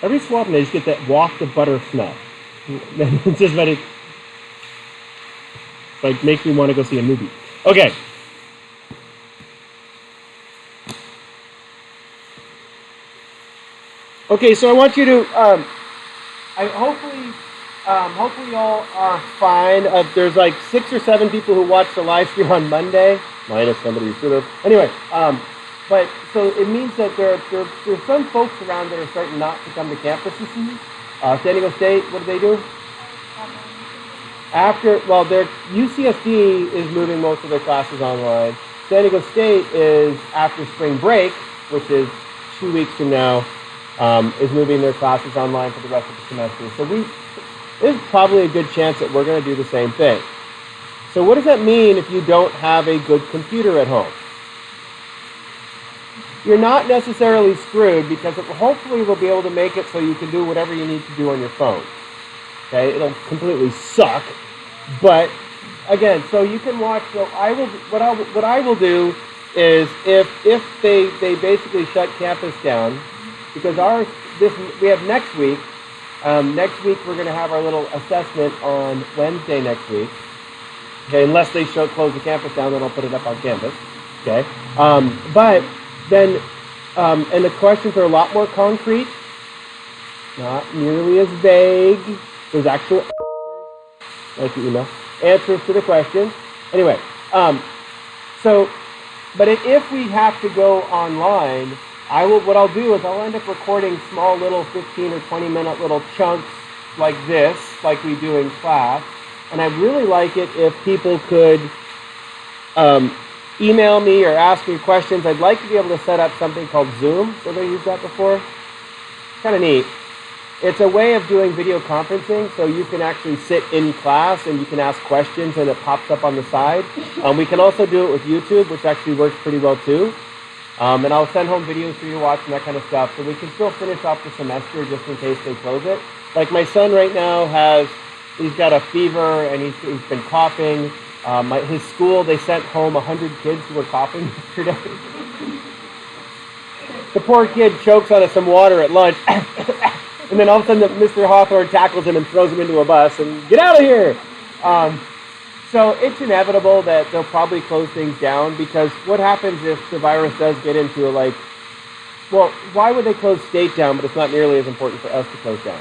Every so often I just get that waft of butter smell. It's just very, like, makes me want to go see a movie. Okay. Okay, so I want you to, hopefully y'all are fine. There's like 6 or 7 people who watched the live stream on Monday, minus somebody who should have. Anyway, but so it means that there's some folks around that are starting not to come to campus this season. San Diego State, what do they do? Their UCSD is moving most of their classes online. San Diego State is after spring break, which is 2 weeks from now, is moving their classes online for the rest of the semester. So there's probably a good chance that we're going to do the same thing. So what does that mean if you don't have a good computer at home? You're not necessarily screwed, because hopefully we'll be able to make it so you can do whatever you need to do on your phone. Okay, it'll completely suck, but again, so you can watch. So what I will do is if they basically shut campus down, because we have next week. Next week we're going to have our little assessment on Wednesday next week. Okay, unless they close the campus down, then I'll put it up on Canvas. Okay, but then and the questions are a lot more concrete, not nearly as vague. There's actual like the email answers to the questions. Anyway, but if we have to go online, what I'll do is I'll end up recording small little 15 or 20 minute little chunks like this, like we do in class. And I'd really like it if people could email me or ask me questions. I'd like to be able to set up something called Zoom. Everybody used that before? Kind of neat. It's a way of doing video conferencing, so you can actually sit in class and you can ask questions and it pops up on the side. We can also do it with YouTube, which actually works pretty well too. And I'll send home videos for you to watch and that kind of stuff, so we can still finish off the semester just in case they close it. Like my son right now he's got a fever and he's been coughing. His school, they sent home 100 kids who were coughing yesterday. The poor kid chokes on some water at lunch. And then all of a sudden, Mr. Hawthorne tackles him and throws him into a bus and get out of here. So it's inevitable that they'll probably close things down, because what happens if the virus does get into why would they close state down, but it's not nearly as important for us to close down?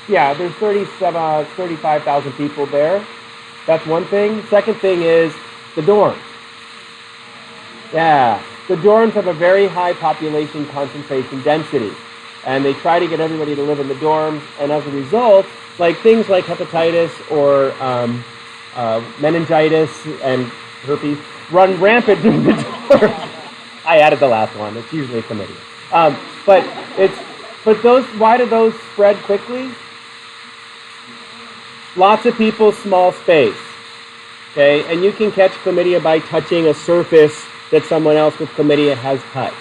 Yeah, there's 35,000 people there. That's one thing. Second thing is the dorms. Yeah. The dorms have a very high population concentration density, and they try to get everybody to live in the dorms, and as a result, like things like hepatitis or meningitis and herpes run rampant in the dorms. I added the last one. It's usually chlamydia. Why do those spread quickly? Lots of people, small space. Okay, and you can catch chlamydia by touching a surface that someone else with chlamydia has touched.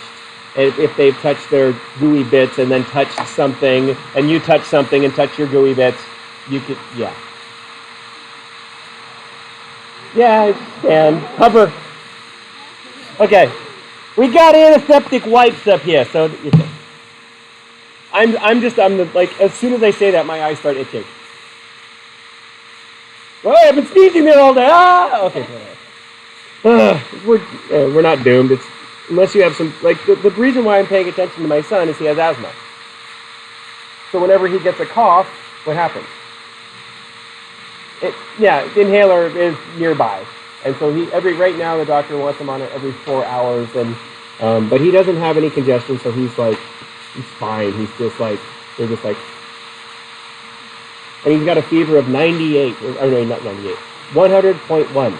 If they've touched their gooey bits and then touched something, and you touch something and touch your gooey bits, you could, yeah. Yeah, and hover. Okay, we got antiseptic wipes up here, so I'm like, as soon as I say that, my eyes start itching. Well, I've been sneezing there all day. Ah, okay. We're not doomed. It's unless you have some, like, the reason why I'm paying attention to my son is he has asthma. So whenever he gets a cough, what happens? The inhaler is nearby, and so right now the doctor wants him on it every 4 hours, and but he doesn't have any congestion, so he's fine. He's just like, they're just like, and he's got a fever of 98, or no, not 98, 100.1.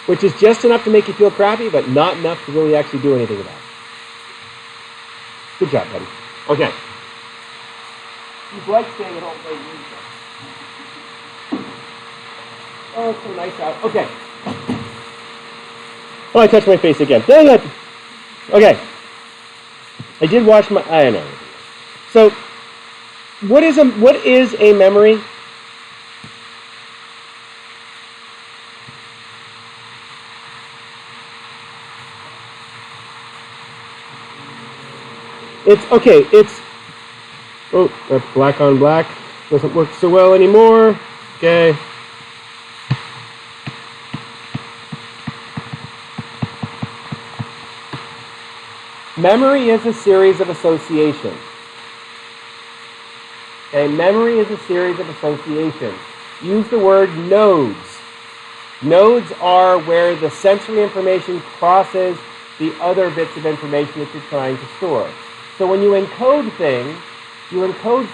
Which is just enough to make you feel crappy, but not enough to really actually do anything about it. Good job, buddy. Okay. You like staying at home playing music. Oh, it's so nice out. Okay. Oh, I touched my face again. Dang it! Okay. I did wash my... I know. So, what is a memory? It's okay. It's that's black on black. Doesn't work so well anymore. Okay. Memory is a series of associations. Okay, memory is a series of associations. Use the word nodes. Nodes are where the sensory information crosses the other bits of information that you're trying to store. So when you encode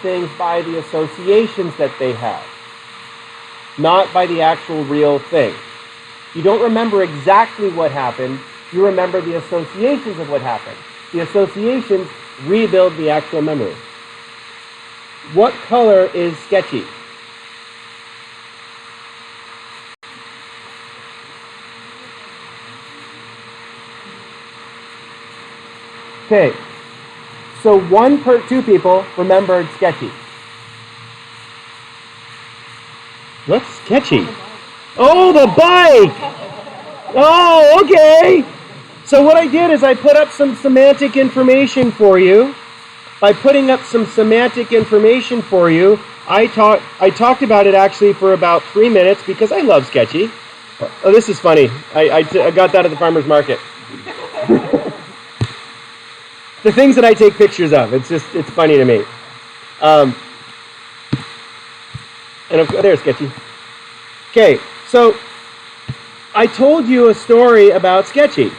things by the associations that they have, not by the actual real thing. You don't remember exactly what happened, you remember the associations of what happened. The associations rebuild the actual memory. What color is sketchy? Okay, so two people remembered sketchy. What's sketchy? Oh, the bike! Oh, okay! So what I did is I put up some semantic information for you. By putting up some semantic information for you, I talked about it actually for about 3 minutes because I love sketchy. Oh, this is funny. I got that at the farmer's market. The things that I take pictures of, it's funny to me. There's sketchy. Okay, so I told you a story about sketchy.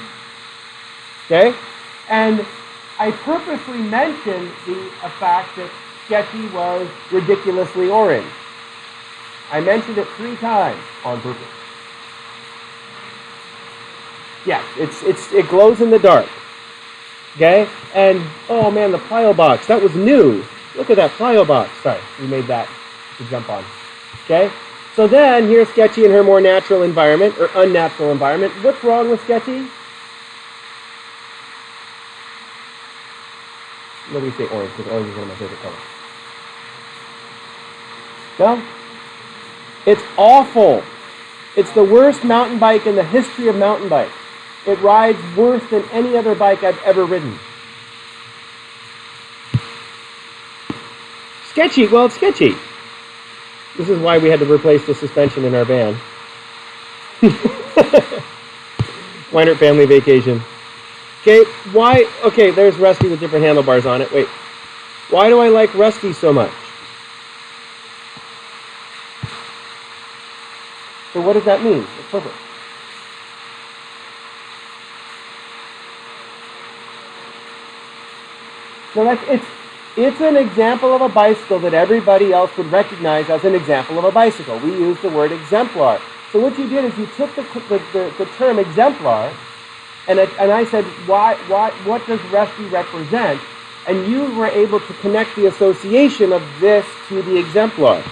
Okay, and I purposely mentioned the fact that sketchy was ridiculously orange. I mentioned it 3 times on purpose. Yeah, it glows in the dark. Okay, and oh man, the plyo box, that was new. Look at that plyo box. Sorry, we made that to jump on. Okay, so then here's sketchy in her more natural environment or unnatural environment. What's wrong with sketchy? Nobody say orange because orange is one of my favorite colors. No? It's awful. It's the worst mountain bike in the history of mountain bikes. It rides worse than any other bike I've ever ridden. Sketchy, well, it's sketchy. This is why we had to replace the suspension in our van. Weinert family vacation. Okay, why? Okay, there's Rusty with different handlebars on it. Wait, why do I like Rusty so much? So what does that mean? It's perfect. So it's an example of a bicycle that everybody else would recognize as an example of a bicycle. We use the word exemplar. So what you did is you took the term exemplar, and I said, what does Rusty represent? And you were able to connect the association of this to the exemplar.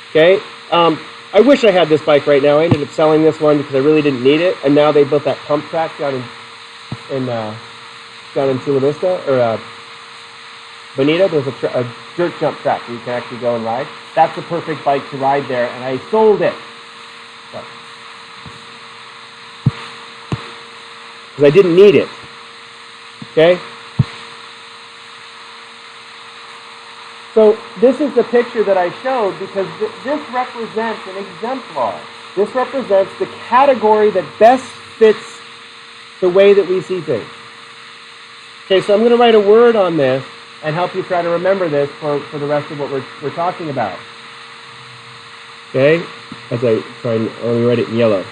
Okay? I wish I had this bike right now. I ended up selling this one because I really didn't need it, and now they built that pump track down in Chula Vista, or Bonita. There's a dirt jump track where you can actually go and ride. That's the perfect bike to ride there, and I sold it. Because I didn't need it. Okay? So this is the picture that I showed because this represents an exemplar. This represents the category that best fits the way that we see things. Okay, so I'm going to write a word on this and help you try to remember this for the rest of what we're talking about. Okay? As I try and only write it in yellow.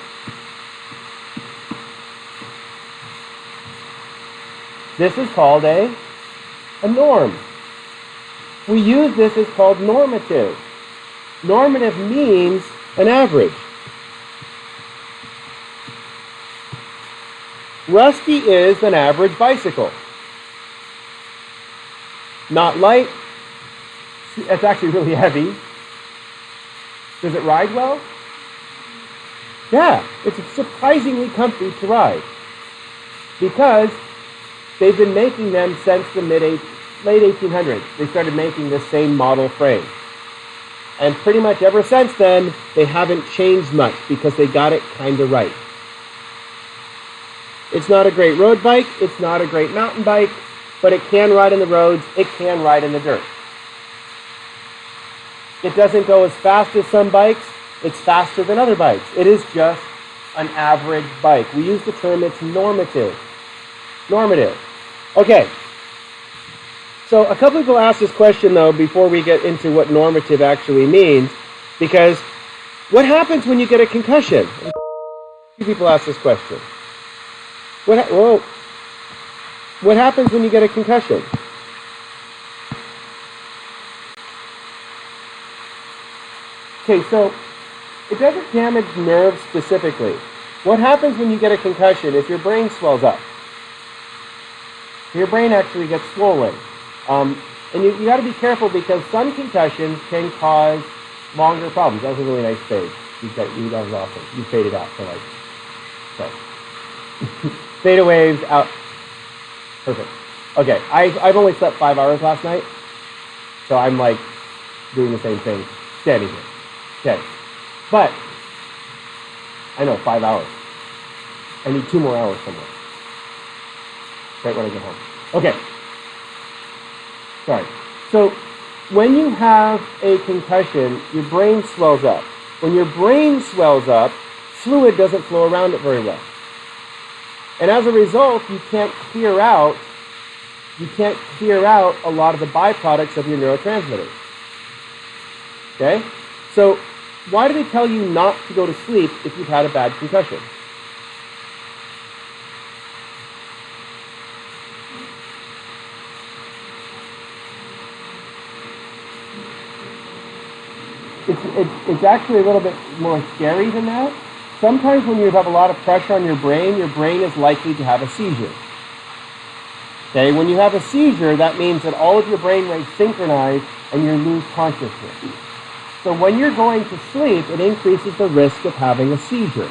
This is called a norm. We use this as called normative. Normative means an average. Rusty is an average bicycle. Not light. It's actually really heavy. Does it ride well? Yeah, it's surprisingly comfy to ride. Because they've been making them since the late 1800s. They started making this same model frame. And pretty much ever since then, they haven't changed much because they got it kind of right. It's not a great road bike. It's not a great mountain bike. but it can ride in the roads, it can ride in the dirt. It doesn't go as fast as some bikes, it's faster than other bikes. It is just an average bike. We use the term it's normative. Normative. Okay. So a couple people asked this question though before we get into what normative actually means, because what happens when you get a concussion? A few people ask this question. What happens when you get a concussion? Okay, so it doesn't damage nerves specifically. What happens when you get a concussion is your brain swells up. Your brain actually gets swollen. And you got to be careful because some concussions can cause longer problems. That was a really nice fade. That was awesome. You faded out for like, okay. Theta waves out. Perfect. Okay, I've only slept 5 hours last night, so I'm like doing the same thing, standing here. Okay, but I know 5 hours. I need 2 more hours somewhere. Right when I get home. Okay. Sorry. So when you have a concussion, your brain swells up. When your brain swells up, fluid doesn't flow around it very well. And as a result, you can't clear out a lot of the byproducts of your neurotransmitters. Okay? So why do they tell you not to go to sleep if you've had a bad concussion? It's actually a little bit more scary than that. Sometimes when you have a lot of pressure on your brain is likely to have a seizure. Okay, when you have a seizure, that means that all of your brain waves synchronize and you lose consciousness. So when you're going to sleep, it increases the risk of having a seizure.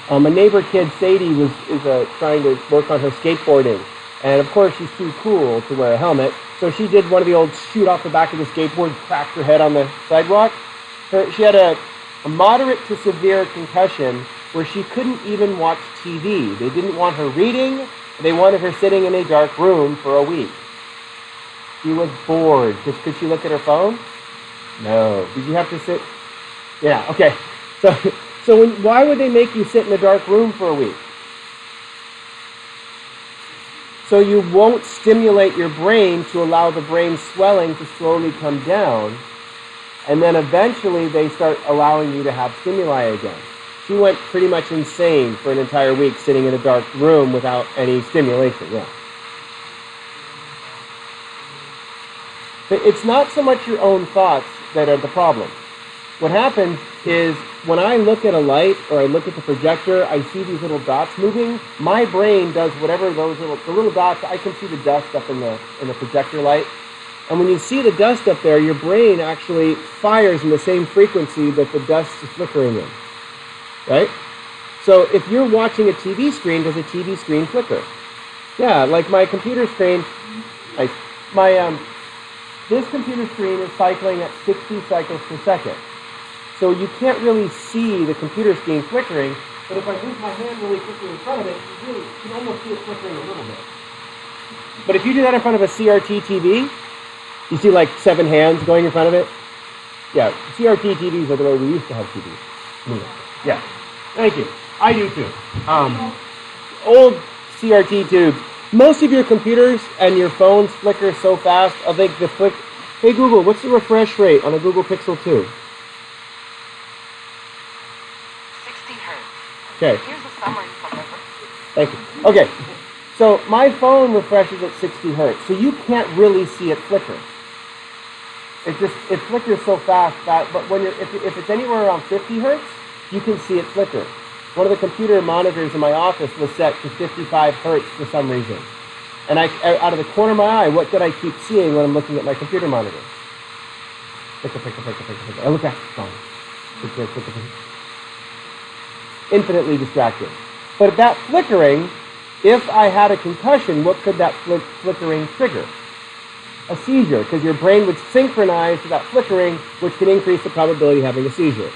A neighbor kid, Sadie, is trying to work on her skateboarding. And of course, she's too cool to wear a helmet. So she did one of the old shoot off the back of the skateboard, cracked her head on the sidewalk. She had a moderate to severe concussion where she couldn't even watch TV. They didn't want her reading. They wanted her sitting in a dark room for a week. She was bored. Could she look at her phone? No. Did you have to sit? Yeah, okay. So why would they make you sit in a dark room for a week? So you won't stimulate your brain to allow the brain swelling to slowly come down. And then eventually they start allowing you to have stimuli again. She went pretty much insane for an entire week sitting in a dark room without any stimulation, yeah. But it's not so much your own thoughts that are the problem. What happens is when I look at a light or I look at the projector, I see these little dots moving. My brain does whatever the little dots, I can see the dust up in the projector light. And when you see the dust up there, your brain actually fires in the same frequency that the dust is flickering in. Right? So if you're watching a TV screen, does a TV screen flicker? Yeah, like my computer screen, this computer screen is cycling at 60 cycles per second. So you can't really see the computer screen flickering, but if I move my hand really quickly in front of it, you can almost see it flickering a little bit. But if you do that in front of a CRT TV, you see like 7 hands going in front of it? Yeah, CRT TVs are the way we used to have TVs. Yeah, thank you. I do too. Old CRT tubes. Most of your computers and your phones flicker so fast, I think the flick... Hey Google, what's the refresh rate on a Google Pixel 2? 60 hertz. Okay. Here's a summary from it. Thank you. Okay, so my phone refreshes at 60 hertz, so you can't really see it flicker. It flickers so fast that, but when if it's anywhere around 50 hertz, you can see it flicker. One of the computer monitors in my office was set to 55 hertz for some reason. And out of the corner of my eye, what did I keep seeing when I'm looking at my computer monitor? Flicker, flicker, flicker, flicker, flicker. I look at it, gone. Flicker, flicker, flicker. Infinitely distracting. But that flickering, if I had a concussion, what could that flickering trigger? A seizure, because your brain would synchronize to that flickering, which can increase the probability of having a seizure.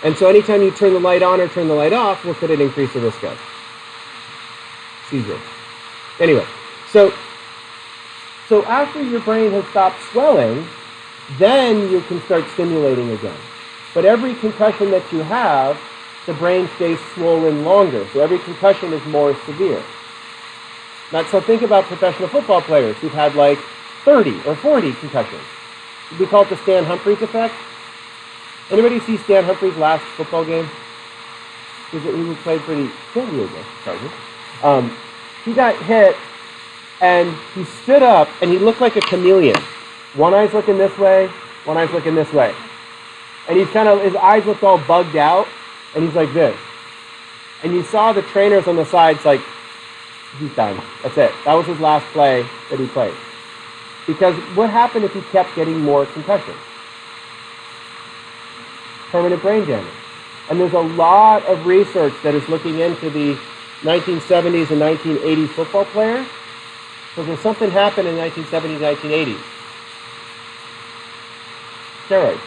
And so anytime you turn the light on or turn the light off, what could it increase the risk of? Seizure. Anyway, So after your brain has stopped swelling, then you can start stimulating again. But every concussion that you have, the brain stays swollen longer. So every concussion is more severe. So think about professional football players who've had like 30 or 40 concussions. We call it the Stan Humphries effect. Anybody see Stan Humphries' last football game? He played for the San Diego Chargers. He got hit, and he stood up, and he looked like a chameleon. One eye's looking this way, one eye's looking this way. And his eyes looked all bugged out, and he's like this. And you saw the trainers on the sides like, he's done. That's it. That was his last play that he played. Because what happened if he kept getting more concussions? Permanent brain damage. And there's a lot of research that is looking into the 1970s and 1980s football players. Because there's something happened in the 1970s, 1980s. Steroids.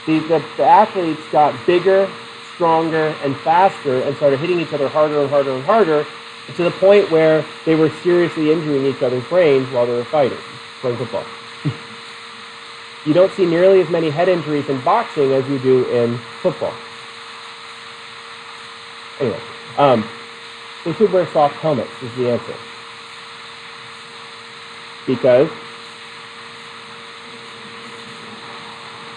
The athletes got bigger, stronger, and faster and started hitting each other harder and harder and harder to the point where they were seriously injuring each other's brains while they were fighting, playing football. You don't see nearly as many head injuries in boxing as you do in football. Anyway, they should wear soft helmets is the answer. Because,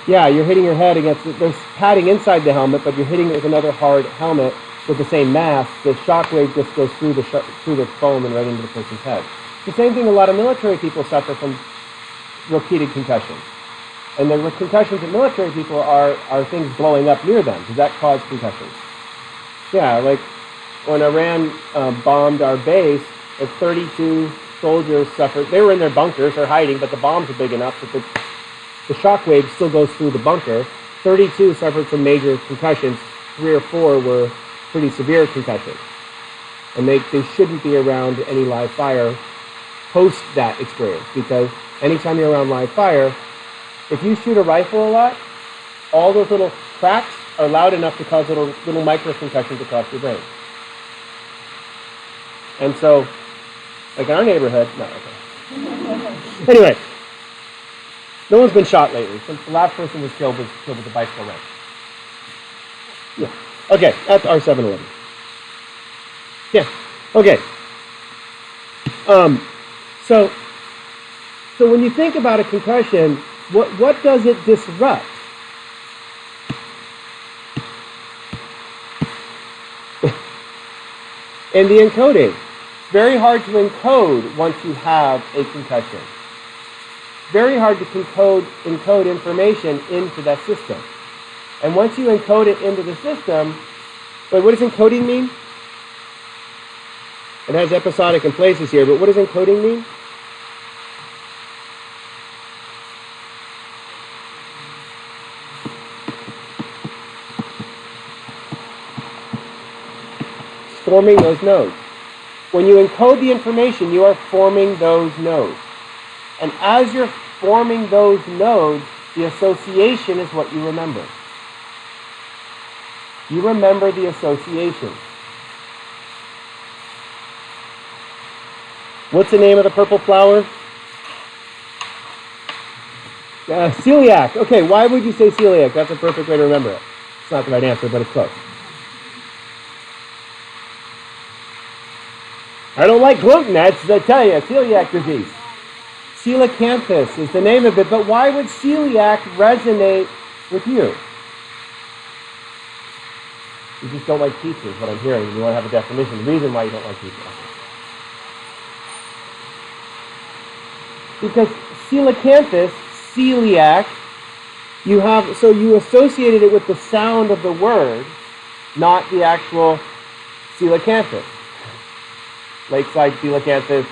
yeah, you're hitting your head against, there's padding inside the helmet, but you're hitting it with another hard helmet with the same mass. The shock wave just goes through the foam and right into the person's head. The same thing a lot of military people suffer from repeated concussions. And the concussions in military people are things blowing up near them. Does that cause concussions? Yeah, like when Iran bombed our base, 32 soldiers suffered. They were in their bunkers, they're hiding, but the bombs are big enough that the shock wave still goes through the bunker. 32 suffered from major concussions. 3 or 4 were pretty severe concussions. And they shouldn't be around any live fire post that experience, because anytime you're around live fire, if you shoot a rifle a lot, all those little cracks are loud enough to cause little micro concussions across your brain. And so, like in our neighborhood, no, okay. Anyway, no one's been shot lately. The last person was killed with a bicycle wrench. Yeah. Okay, that's our 7-Eleven. Yeah. Okay. So when you think about a concussion, what does it disrupt? In the encoding. Very hard to encode once you have a concussion. Very hard to encode information into that system. And once you encode it into the system, wait, what does encoding mean? It has episodic in places here, but what does encoding mean? Forming those nodes. When you encode the information, you are forming those nodes. And as you're forming those nodes, the association is what you remember. You remember the association. What's the name of the purple flower? Celiac. Okay, why would you say celiac? That's a perfect way to remember it. It's not the right answer, but it's close. I don't like gluten, I tell you, celiac disease. Coelacanthus is the name of it, but why would celiac resonate with you? You just don't like pizza is what I'm hearing. You want to have a definition. The reason why you don't like pizza. Because coelacanthus, celiac, you associated it with the sound of the word, not the actual coelacanthus. Lakeside coelacanthus.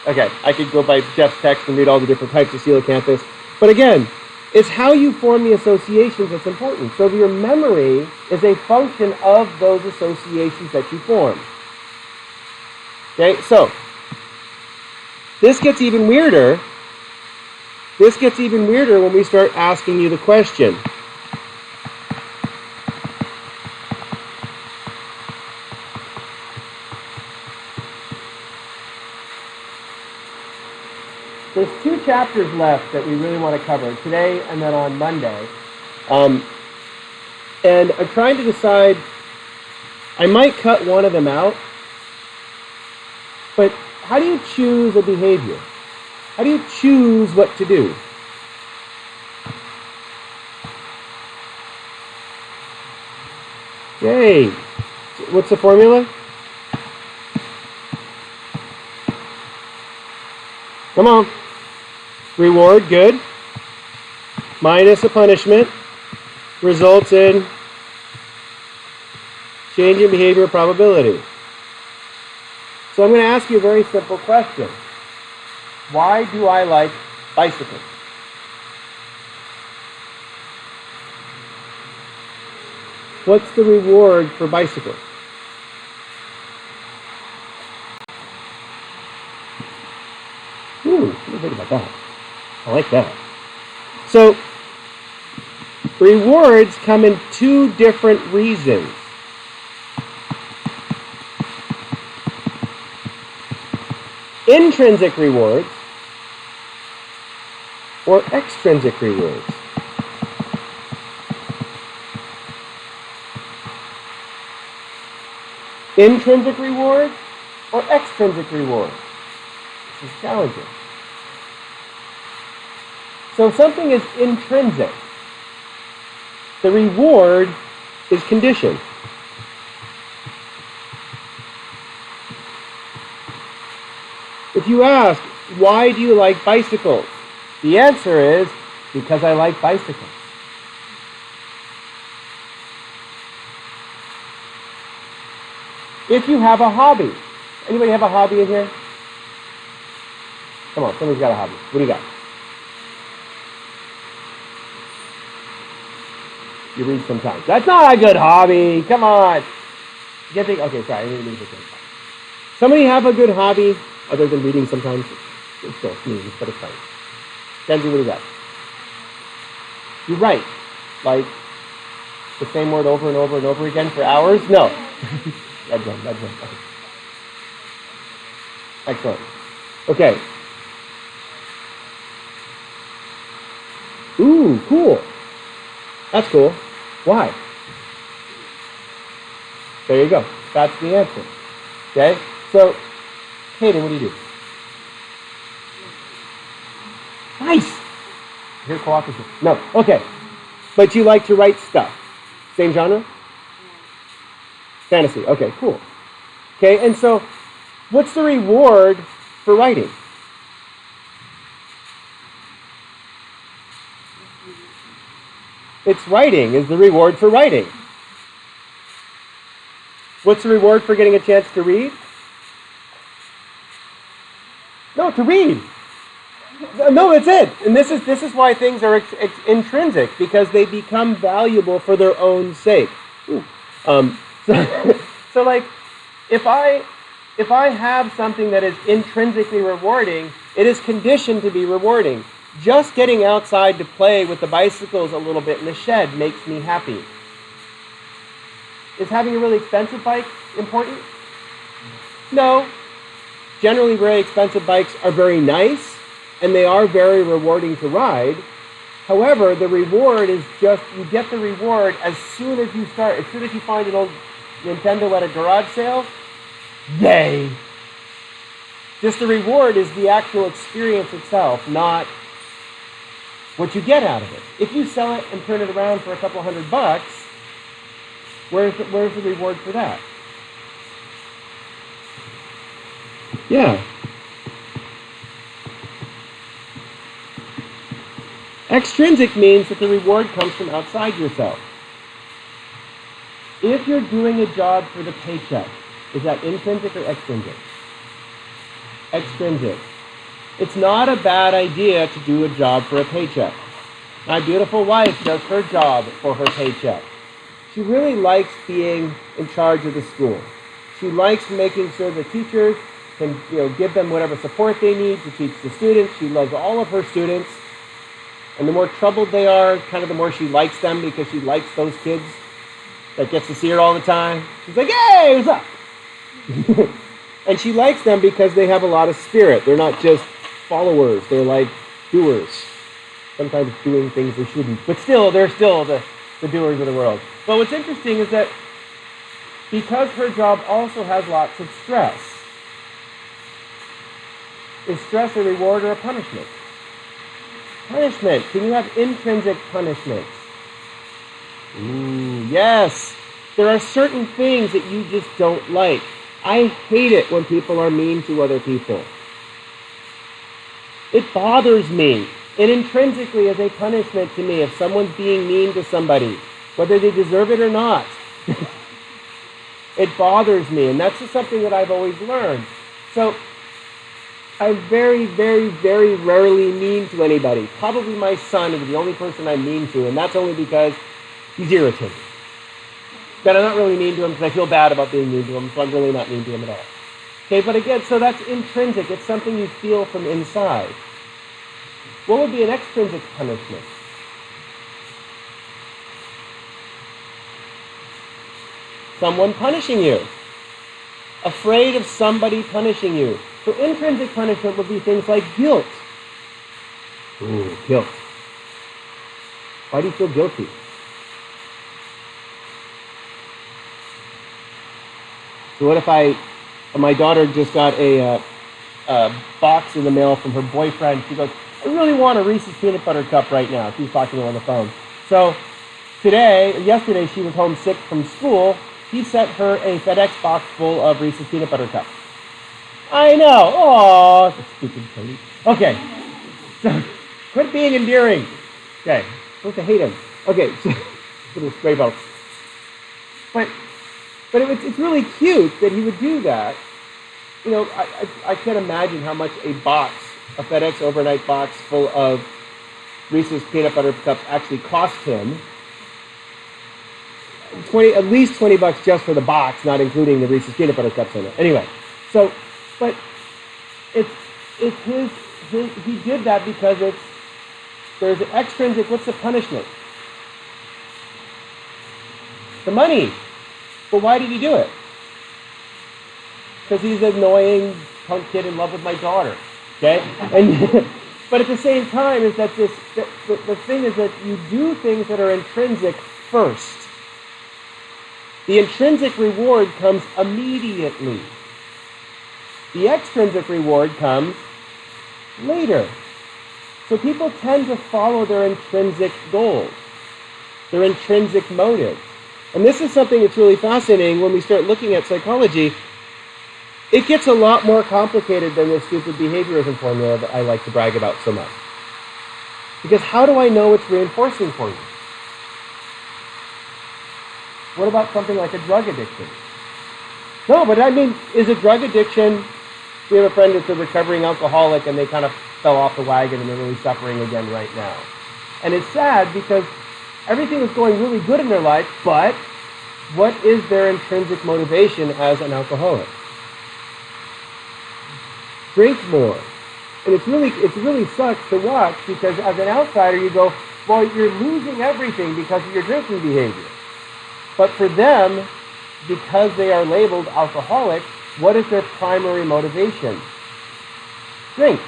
Okay, I could go by Jeff's text and read all the different types of coelacanthus. But again, it's how you form the associations that's important. So your memory is a function of those associations that you form. Okay, so this gets even weirder. This gets even weirder when we start asking you the question. there's 2 chapters left that we really want to cover today and then on Monday. And I'm trying to decide, I might cut one of them out, but how do you choose a behavior? How do you choose what to do? Yay! What's the formula? Come on. Reward, good. Minus a punishment results in change in behavior probability. So I'm going to ask you a very simple question. Why do I like bicycles? What's the reward for bicycles? Ooh, what do you think about that? I like that. So, rewards come in 2 different reasons. Intrinsic rewards or extrinsic rewards. Intrinsic rewards or extrinsic rewards. This is challenging. So if something is intrinsic, the reward is conditioned. If you ask, why do you like bicycles? The answer is, because I like bicycles. If you have a hobby, anybody have a hobby in here? Come on, somebody's got a hobby. What do you got? You read sometimes. That's not a good hobby. Come on. You can't think, okay, sorry, I didn't mean to say that. Somebody have a good hobby other than reading sometimes? It's still sneeze, but it's fine. Kenzie, what do you got? You write, like, the same word over and over and over again for hours? No. That's one. Okay. Excellent. Okay. Ooh, cool. That's cool. Why? There you go. That's the answer. Okay? So, Hayden, what do you do? Nice! Here, cooperative. No. Okay. But you like to write stuff. Same genre? Fantasy. Okay, cool. Okay, and so, what's the reward for writing? It's writing is the reward for writing. What's the reward for getting a chance to read? No, to read. No, that's it. And this is why things are intrinsic, because they become valuable for their own sake. So like, if I have something that is intrinsically rewarding, it is conditioned to be rewarding. Just getting outside to play with the bicycles a little bit in the shed makes me happy. Is having a really expensive bike important? No. Generally, very expensive bikes are very nice, and they are very rewarding to ride. However, the reward is just, you get the reward as soon as you start, as soon as you find an old Nintendo at a garage sale, yay! Just the reward is the actual experience itself, not what you get out of it. If you sell it and turn it around for a couple $100, where's the reward for that? Yeah. Extrinsic means that the reward comes from outside yourself. If you're doing a job for the paycheck, is that intrinsic or extrinsic? Extrinsic. It's not a bad idea to do a job for a paycheck. My beautiful wife does her job for her paycheck. She really likes being in charge of the school. She likes making sure the teachers can, give them whatever support they need to teach the students. She loves all of her students. And the more troubled they are, kind of the more she likes them, because she likes those kids that gets to see her all the time. She's like, hey, what's up? And she likes them because they have a lot of spirit. They're not just followers. They're like doers. Sometimes doing things they shouldn't. But still, they're still the doers of the world. But what's interesting is that because her job also has lots of stress, is stress a reward or a punishment? Punishment. Can you have intrinsic punishments? Ooh, yes. There are certain things that you just don't like. I hate it when people are mean to other people. It bothers me. It intrinsically is a punishment to me if someone's being mean to somebody, whether they deserve it or not. It bothers me, and that's just something that I've always learned. So I'm very, very, very rarely mean to anybody. Probably my son is the only person I'm mean to, and that's only because he's irritating. But I'm not really mean to him because I feel bad about being mean to him, so I'm really not mean to him at all. Okay, but again, so that's intrinsic. It's something you feel from inside. What would be an extrinsic punishment? Someone punishing you. Afraid of somebody punishing you. So intrinsic punishment would be things like guilt. Ooh, guilt. Why do you feel guilty? So what if my daughter just got a box in the mail from her boyfriend. She goes, I really want a Reese's Peanut Butter Cup right now. She's talking to him on the phone. So yesterday she was home sick from school. He sent her a FedEx box full of Reese's Peanut Butter Cups. I know. Oh, stupid Cody. Okay. So quit being endearing. Okay. I'm supposed to hate him. Okay. So, little stray box. But it's really cute that he would do that. You know, I can't imagine how much a FedEx overnight box full of Reese's Peanut Butter Cups actually cost him. At least $20 just for the box, not including the Reese's Peanut Butter Cups in it. Anyway, so, but it's his he did that because there's an extrinsic, what's the punishment? The money. But why did he do it? Because he's an annoying punk kid in love with my daughter. Okay? And but at the same time is that the thing is that you do things that are intrinsic first. The intrinsic reward comes immediately. The extrinsic reward comes later. So people tend to follow their intrinsic goals, their intrinsic motives. And this is something that's really fascinating when we start looking at psychology. It gets a lot more complicated than this stupid behaviorism formula that I like to brag about so much. Because how do I know it's reinforcing for you? What about something like a drug addiction? No, but I mean, is a drug addiction... We have a friend that's a recovering alcoholic, and they kind of fell off the wagon, and they're really suffering again right now. And it's sad because everything is going really good in their life, but what is their intrinsic motivation as an alcoholic? Drink more. And it really sucks to watch because as an outsider you go, well, you're losing everything because of your drinking behavior. But for them, because they are labeled alcoholic, what is their primary motivation? Drink.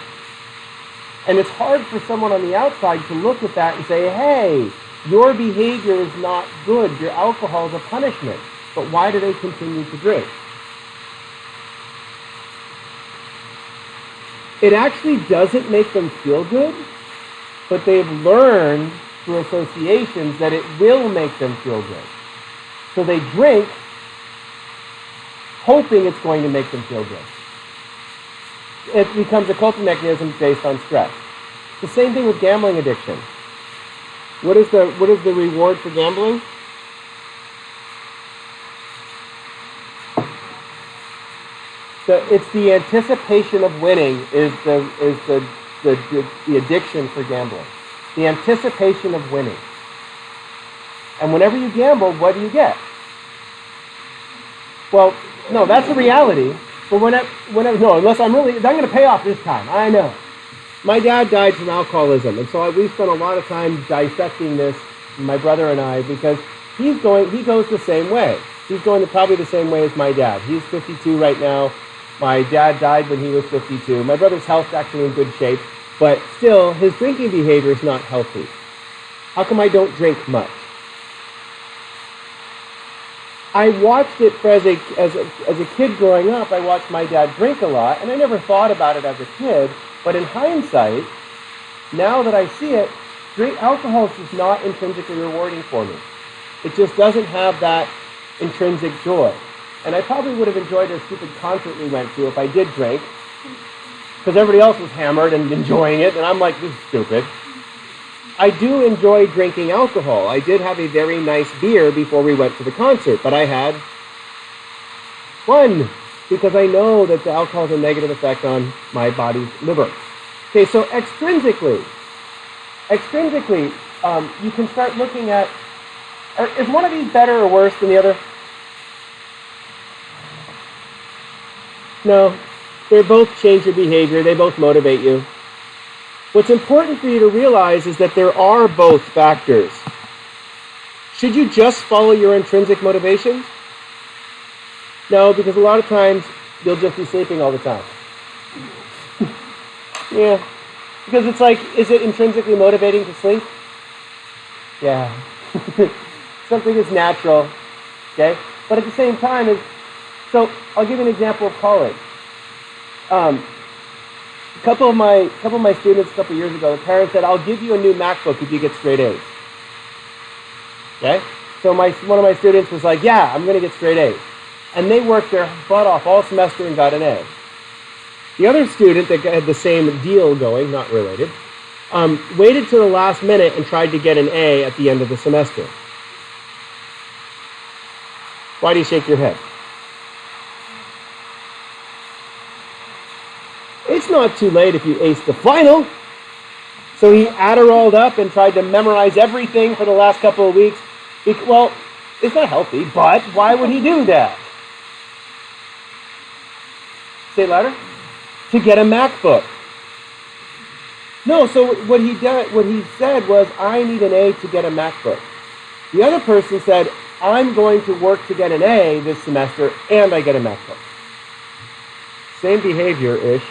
And it's hard for someone on the outside to look at that and say, hey, your behavior is not good. Your alcohol is a punishment. But why do they continue to drink? It actually doesn't make them feel good, but they've learned through associations that it will make them feel good. So they drink hoping it's going to make them feel good. It becomes a coping mechanism based on stress. The same thing with gambling addiction. What is the reward for gambling? It's the anticipation of winning is the addiction for gambling. The anticipation of winning. And whenever you gamble, what do you get? Well, no, that's the reality. But unless I'm going to pay off this time. I know. My dad died from alcoholism, and so we spent a lot of time dissecting this, my brother and I, because he goes the same way. He's going probably the same way as my dad. He's 52 right now. My dad died when he was 52. My brother's health's actually in good shape, but still, his drinking behavior is not healthy. How come I don't drink much? I watched it as a kid growing up. I watched my dad drink a lot, and I never thought about it as a kid. But in hindsight, now that I see it, alcohol is just not intrinsically rewarding for me. It just doesn't have that intrinsic joy. And I probably would have enjoyed a stupid concert we went to if I did drink, because everybody else was hammered and enjoying it, and I'm like, this is stupid. I do enjoy drinking alcohol. I did have a very nice beer before we went to the concert, but I had one because I know that the alcohol has a negative effect on my body's liver. Okay, so extrinsically, you can start looking at, is one of these better or worse than the other? No, they both change your behavior. They both motivate you. What's important for you to realize is that there are both factors. Should you just follow your intrinsic motivations? No, because a lot of times you'll just be sleeping all the time. Yeah, because it's like, is it intrinsically motivating to sleep? Yeah. Something is natural, okay? But at the same time, so I'll give you an example of college. A couple of my students a couple of years ago, the parents said, I'll give you a new MacBook if you get straight A's. Okay? So one of my students was like, yeah, I'm going to get straight A's. And they worked their butt off all semester and got an A. The other student that had the same deal going, not related, waited till the last minute and tried to get an A at the end of the semester. Why do you shake your head? It's not too late if you ace the final. So he Adderalled up and tried to memorize everything for the last couple of weeks. Well, it's not healthy, but why would he do that? Say it louder. To get a MacBook. No, so what he said was, I need an A to get a MacBook. The other person said, I'm going to work to get an A this semester and I get a MacBook. Same behavior-ish.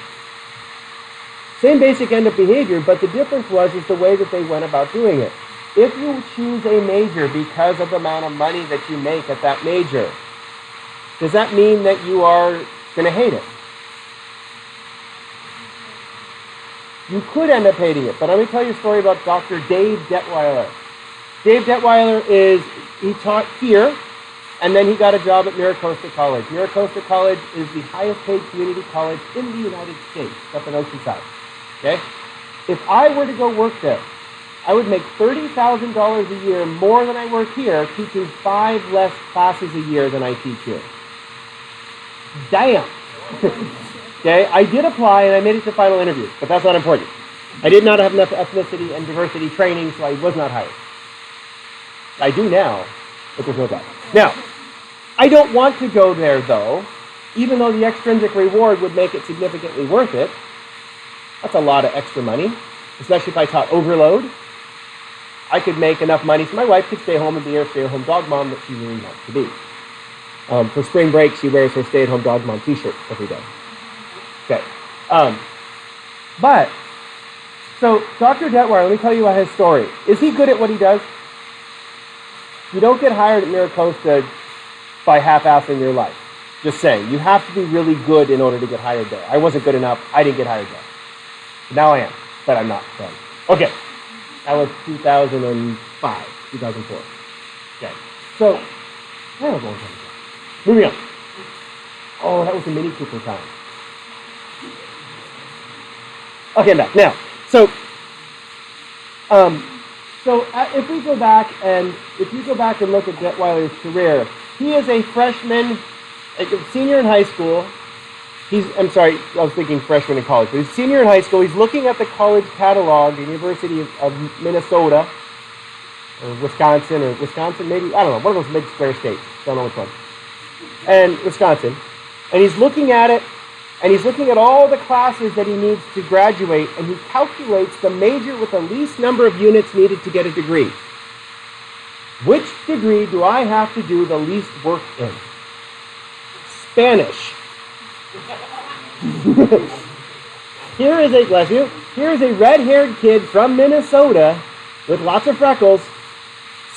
Same basic end of behavior, but the difference is the way that they went about doing it. If you choose a major because of the amount of money that you make at that major, does that mean that you are going to hate it? You could end up hating it, but let me tell you a story about Dr. Dave Detweiler. Dave Detweiler he taught here, and then he got a job at MiraCosta College. MiraCosta College is the highest paid community college in the United States, up in Oceanside. Okay? If I were to go work there, I would make $30,000 a year more than I work here, teaching 5 less classes a year than I teach here. Damn! Okay, I did apply and I made it to final interview, but that's not important. I did not have enough ethnicity and diversity training, so I was not hired. I do now, but there's no doubt. Now, I don't want to go there though, even though the extrinsic reward would make it significantly worth it. That's a lot of extra money, especially if I taught overload. I could make enough money so my wife could stay home and be her stay-at-home dog mom that she really wants to be. For spring break, she wears her stay-at-home dog mom t-shirt every day. Okay. So Dr. Detweiler, let me tell you his story. Is he good at what he does? You don't get hired at MiraCosta by half-assing your life. Just saying. You have to be really good in order to get hired there. I wasn't good enough. I didn't get hired there. Now I am, but I'm not. So. Okay. That was 2005, 2004. Okay. So, where am I going? Moving on. Oh, that was the Mini Cooper time. Okay, I'm back. Now, so if you go back and look at Detweiler's career, he is a freshman, a senior in high school. I'm sorry, I was thinking freshman in college, but he's a senior in high school. He's looking at the college catalog, the University of Minnesota, or Wisconsin, maybe, I don't know, one of those mid-square states. Don't know which one. And Wisconsin. And he's looking at it, and he's looking at all the classes that he needs to graduate, and he calculates the major with the least number of units needed to get a degree. Which degree do I have to do the least work in? Spanish. Here is a, bless you, here is a red-haired kid from Minnesota with lots of freckles,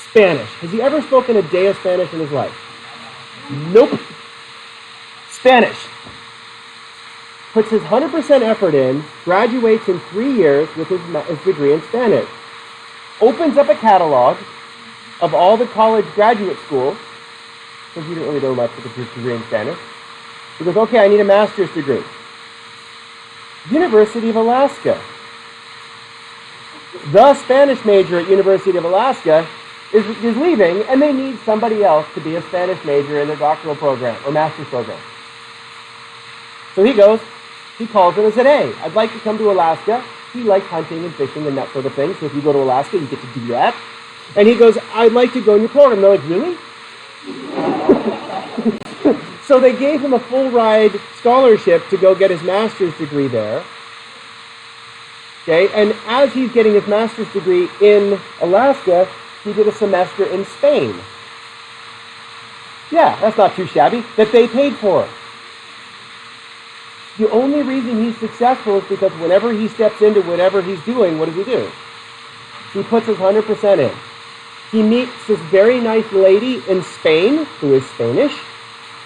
Spanish. Has he ever spoken a day of Spanish in his life? Nope. Spanish. Puts his 100% effort in, graduates in 3 years with his degree in Spanish. Opens up a catalog of all the college graduate schools, because he didn't really know much with a degree in Spanish. He goes, okay, I need a master's degree. University of Alaska. The Spanish major at University of Alaska is leaving, and they need somebody else to be a Spanish major in their doctoral program or master's program. So he goes, he calls him and said, hey, I'd like to come to Alaska. He likes hunting and fishing and that sort of thing, so if you go to Alaska, you get to do that. And he goes, I'd like to go in your program. They're like, really? So they gave him a full ride scholarship to go get his master's degree there. Okay, and as he's getting his master's degree in Alaska, he did a semester in Spain. Yeah, that's not too shabby, that they paid for. The only reason he's successful is because whenever he steps into whatever he's doing, what does he do? He puts his 100% in. He meets this very nice lady in Spain, who is Spanish,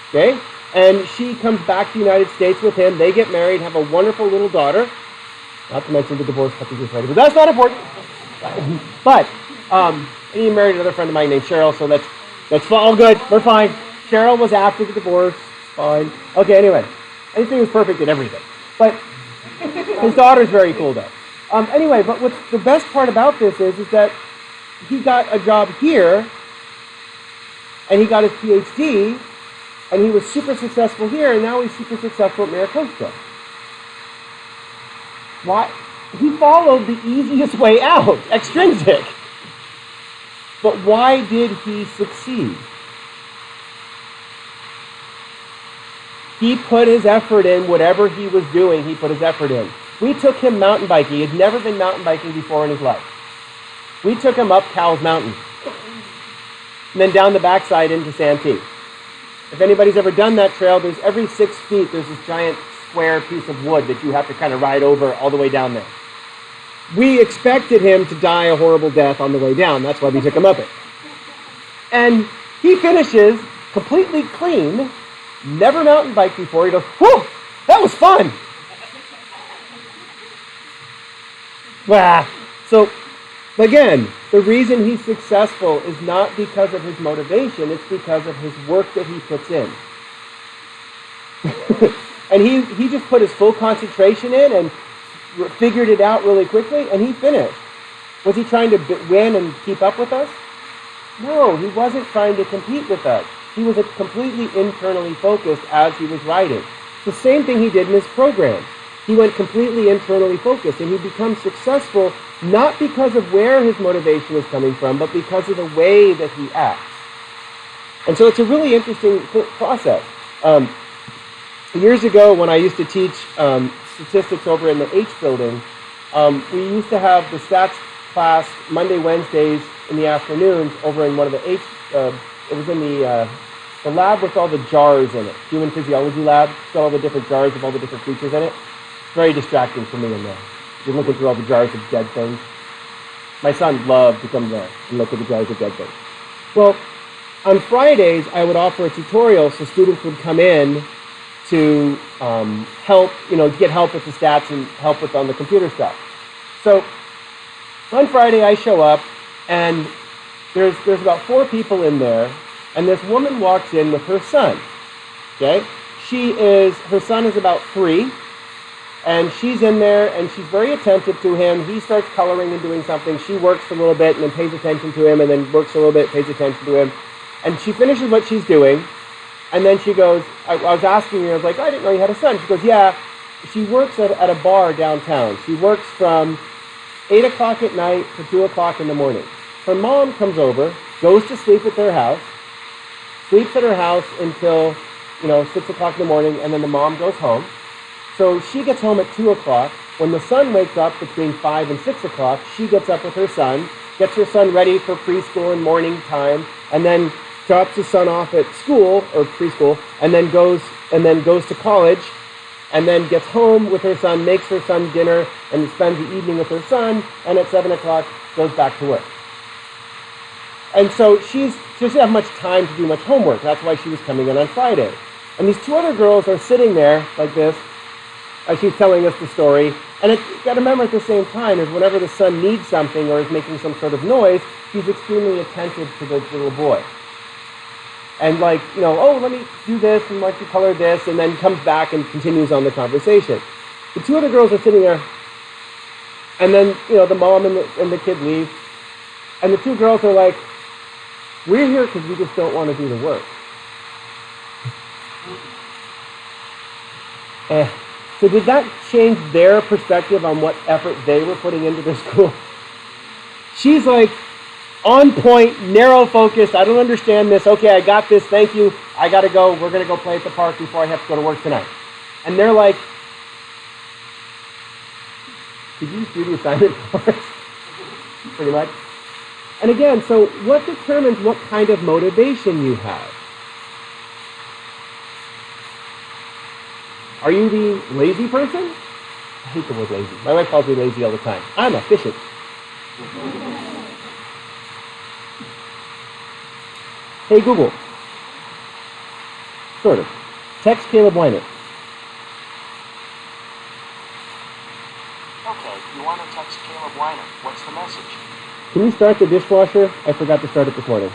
okay? And she comes back to the United States with him. They get married, have a wonderful little daughter. Not to mention the divorce couple just ready, but that's not important. But, and he married another friend of mine named Cheryl, so that's all good. We're fine. Cheryl was after the divorce. Fine. Okay, anyway. Anything was perfect in everything. But his daughter's very cool, though. Anyway, but what's the best part about this is that he got a job here, and he got his PhD, and he was super successful here, and now he's super successful at MiraCosta. Why? He followed the easiest way out, extrinsic. But why did he succeed? He put his effort in, whatever he was doing, he put his effort in. We took him mountain biking. He had never been mountain biking before in his life. We took him up Cowles Mountain, and then down the backside into Santee. If anybody's ever done that trail, there's every 6 feet, there's this giant square piece of wood that you have to kind of ride over all the way down there. We expected him to die a horrible death on the way down. That's why we took him up it. And he finishes completely clean, never mountain biked before. He goes, whew, that was fun. Wow. So, again, the reason he's successful is not because of his motivation, it's because of his work that he puts in. And he just put his full concentration in and figured it out really quickly, and he finished. Was he trying to win and keep up with us? No, he wasn't trying to compete with us. He was completely internally focused as he was writing. It's the same thing he did in his programs. He went completely internally focused, and he becomes successful not because of where his motivation is coming from, but because of the way that he acts. And so it's a really interesting process. Years ago, when I used to teach statistics over in the H building, we used to have the stats class Monday, Wednesdays in the afternoons over in one of the H, it was in the lab with all the jars in it, human physiology lab. It's got all the different jars of all the different creatures in it. Very distracting for me in there. You're looking through all the jars of dead things. My son loved to come there and look at the jars of dead things. Well, on Fridays, I would offer a tutorial so students would come in to help, get help with the stats and help with on the computer stuff. So on Friday, I show up, and there's about 4 people in there, and this woman walks in with her son. Okay, her son is about 3. And she's in there, and she's very attentive to him. He starts coloring and doing something. She works a little bit and then pays attention to him, and then works a little bit, pays attention to him. And she finishes what she's doing, and then she goes, I was asking her, I was like, I didn't know you had a son. She goes, yeah, she works at a bar downtown. She works from 8 o'clock at night to 2 o'clock in the morning. Her mom comes over, goes to sleep at their house, sleeps at her house until, 6 o'clock in the morning, and then the mom goes home. So she gets home at 2 o'clock. When the son wakes up between 5 and 6 o'clock, she gets up with her son, gets her son ready for preschool and morning time, and then drops his son off at school or preschool, and then goes to college, and then gets home with her son, makes her son dinner, and spends the evening with her son, and at 7 o'clock goes back to work. And so she doesn't have much time to do much homework. That's why she was coming in on Friday. And these two other girls are sitting there like this as she's telling us the story. And you got to remember at the same time is whenever the son needs something or is making some sort of noise, he's extremely attentive to the little boy. And like, oh, let me do this, and why don't you color this, and then comes back and continues on the conversation. The two other girls are sitting there, and then, the mom and the kid leave, and the two girls are like, we're here because we just don't want to do the work. So did that change their perspective on what effort they were putting into their school? She's like, on point, narrow focused, I don't understand this, okay, I got this, thank you, I gotta go, we're gonna go play at the park before I have to go to work tonight. And they're like, did you just do the assignment for us? Pretty much. And again, so what determines what kind of motivation you have? Are you the lazy person? I hate the word lazy. My wife calls me lazy all the time. I'm efficient. Hey Google. Sort of. Text Caleb Weiner. Okay, you want to text Caleb Weiner. What's the message? Can you start the dishwasher? I forgot to start it this morning.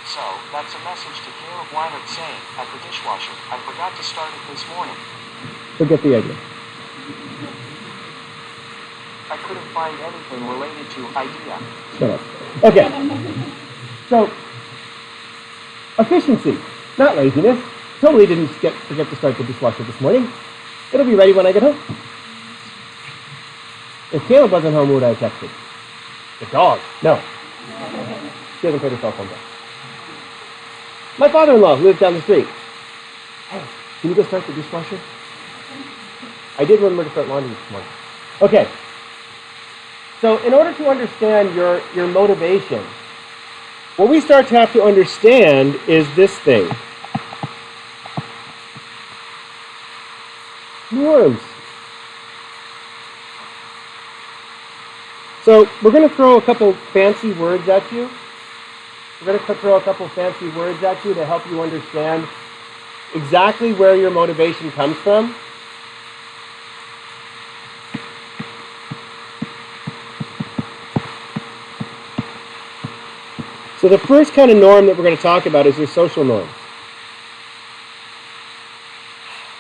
So, that's a message to Caleb Weiner saying, at the dishwasher, I forgot to start it this morning. Forget the idea. I couldn't find anything related to idea. Shut up. Okay. So, efficiency, not laziness. Totally didn't forget to start the dishwasher this morning. It'll be ready when I get home. If Caleb wasn't home, who would I have texted? The dog. No. She hasn't paid her cell phone bill. My father-in-law who lives down the street. Hey, can you go start the dishwasher? I did remember to start laundry this morning. Okay. So in order to understand your motivation, what we start to have to understand is this thing. Norms. So we're going to throw a couple fancy words at you. We're going to throw a couple fancy words at you to help you understand exactly where your motivation comes from. So the first kind of norm that we're going to talk about is your social norm.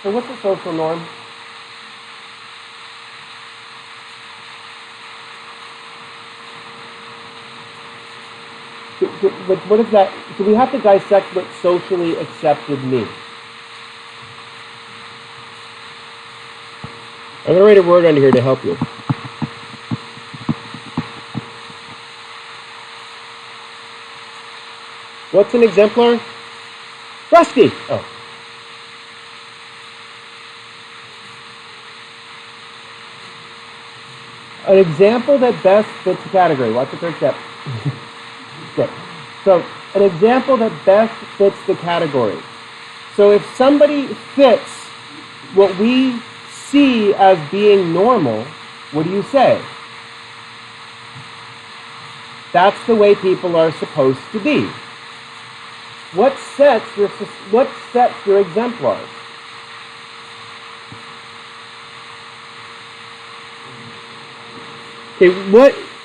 So what's a social norm? What is that? So we have to dissect what socially accepted means. I'm going to write a word under here to help you. What's an exemplar? Rusty! Oh. An example that best fits the category. Watch the third step. Good. So, an example that best fits the category. So if somebody fits what we see as being normal, what do you say? That's the way people are supposed to be. What sets your exemplars?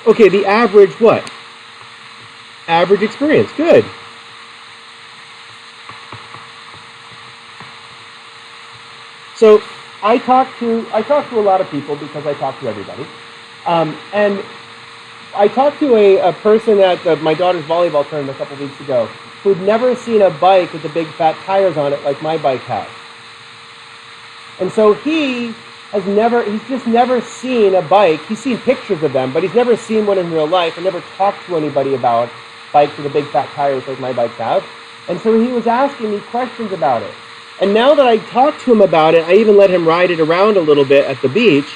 Okay, the average what? Average experience. Good. So I talk to a lot of people because I talk to everybody, and I talked to a person at my daughter's volleyball tournament a couple weeks ago who'd never seen a bike with the big fat tires on it like my bike has. And so he's just never seen a bike. He's seen pictures of them, but he's never seen one in real life and never talked to anybody about bikes with the big fat tires like my bikes have. And so he was asking me questions about it. And now that I talked to him about it, I even let him ride it around a little bit at the beach.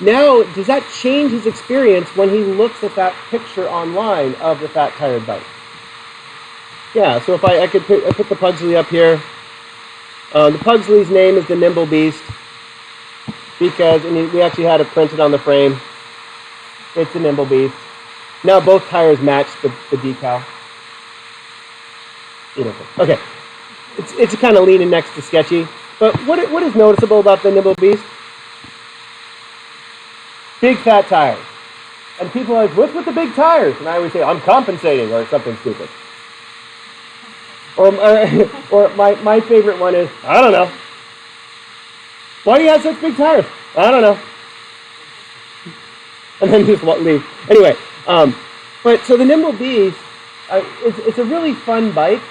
Now, does that change his experience when he looks at that picture online of the fat tired bike? Yeah, so if I put the Pugsley up here. The Pugsley's name is the Nimble Beast because we actually had it printed on the frame. It's the Nimble Beast. Now both tires match the decal. Okay. It's kind of leaning next to sketchy. But what is noticeable about the Nimble Beast? Big fat tires. And people are like, what's with the big tires? And I always say, I'm compensating, or something stupid. Or my favorite one is, I don't know. Why do you have such big tires? I don't know. And then just leave. Anyway, but so the Nimble Beast, it's a really fun bike,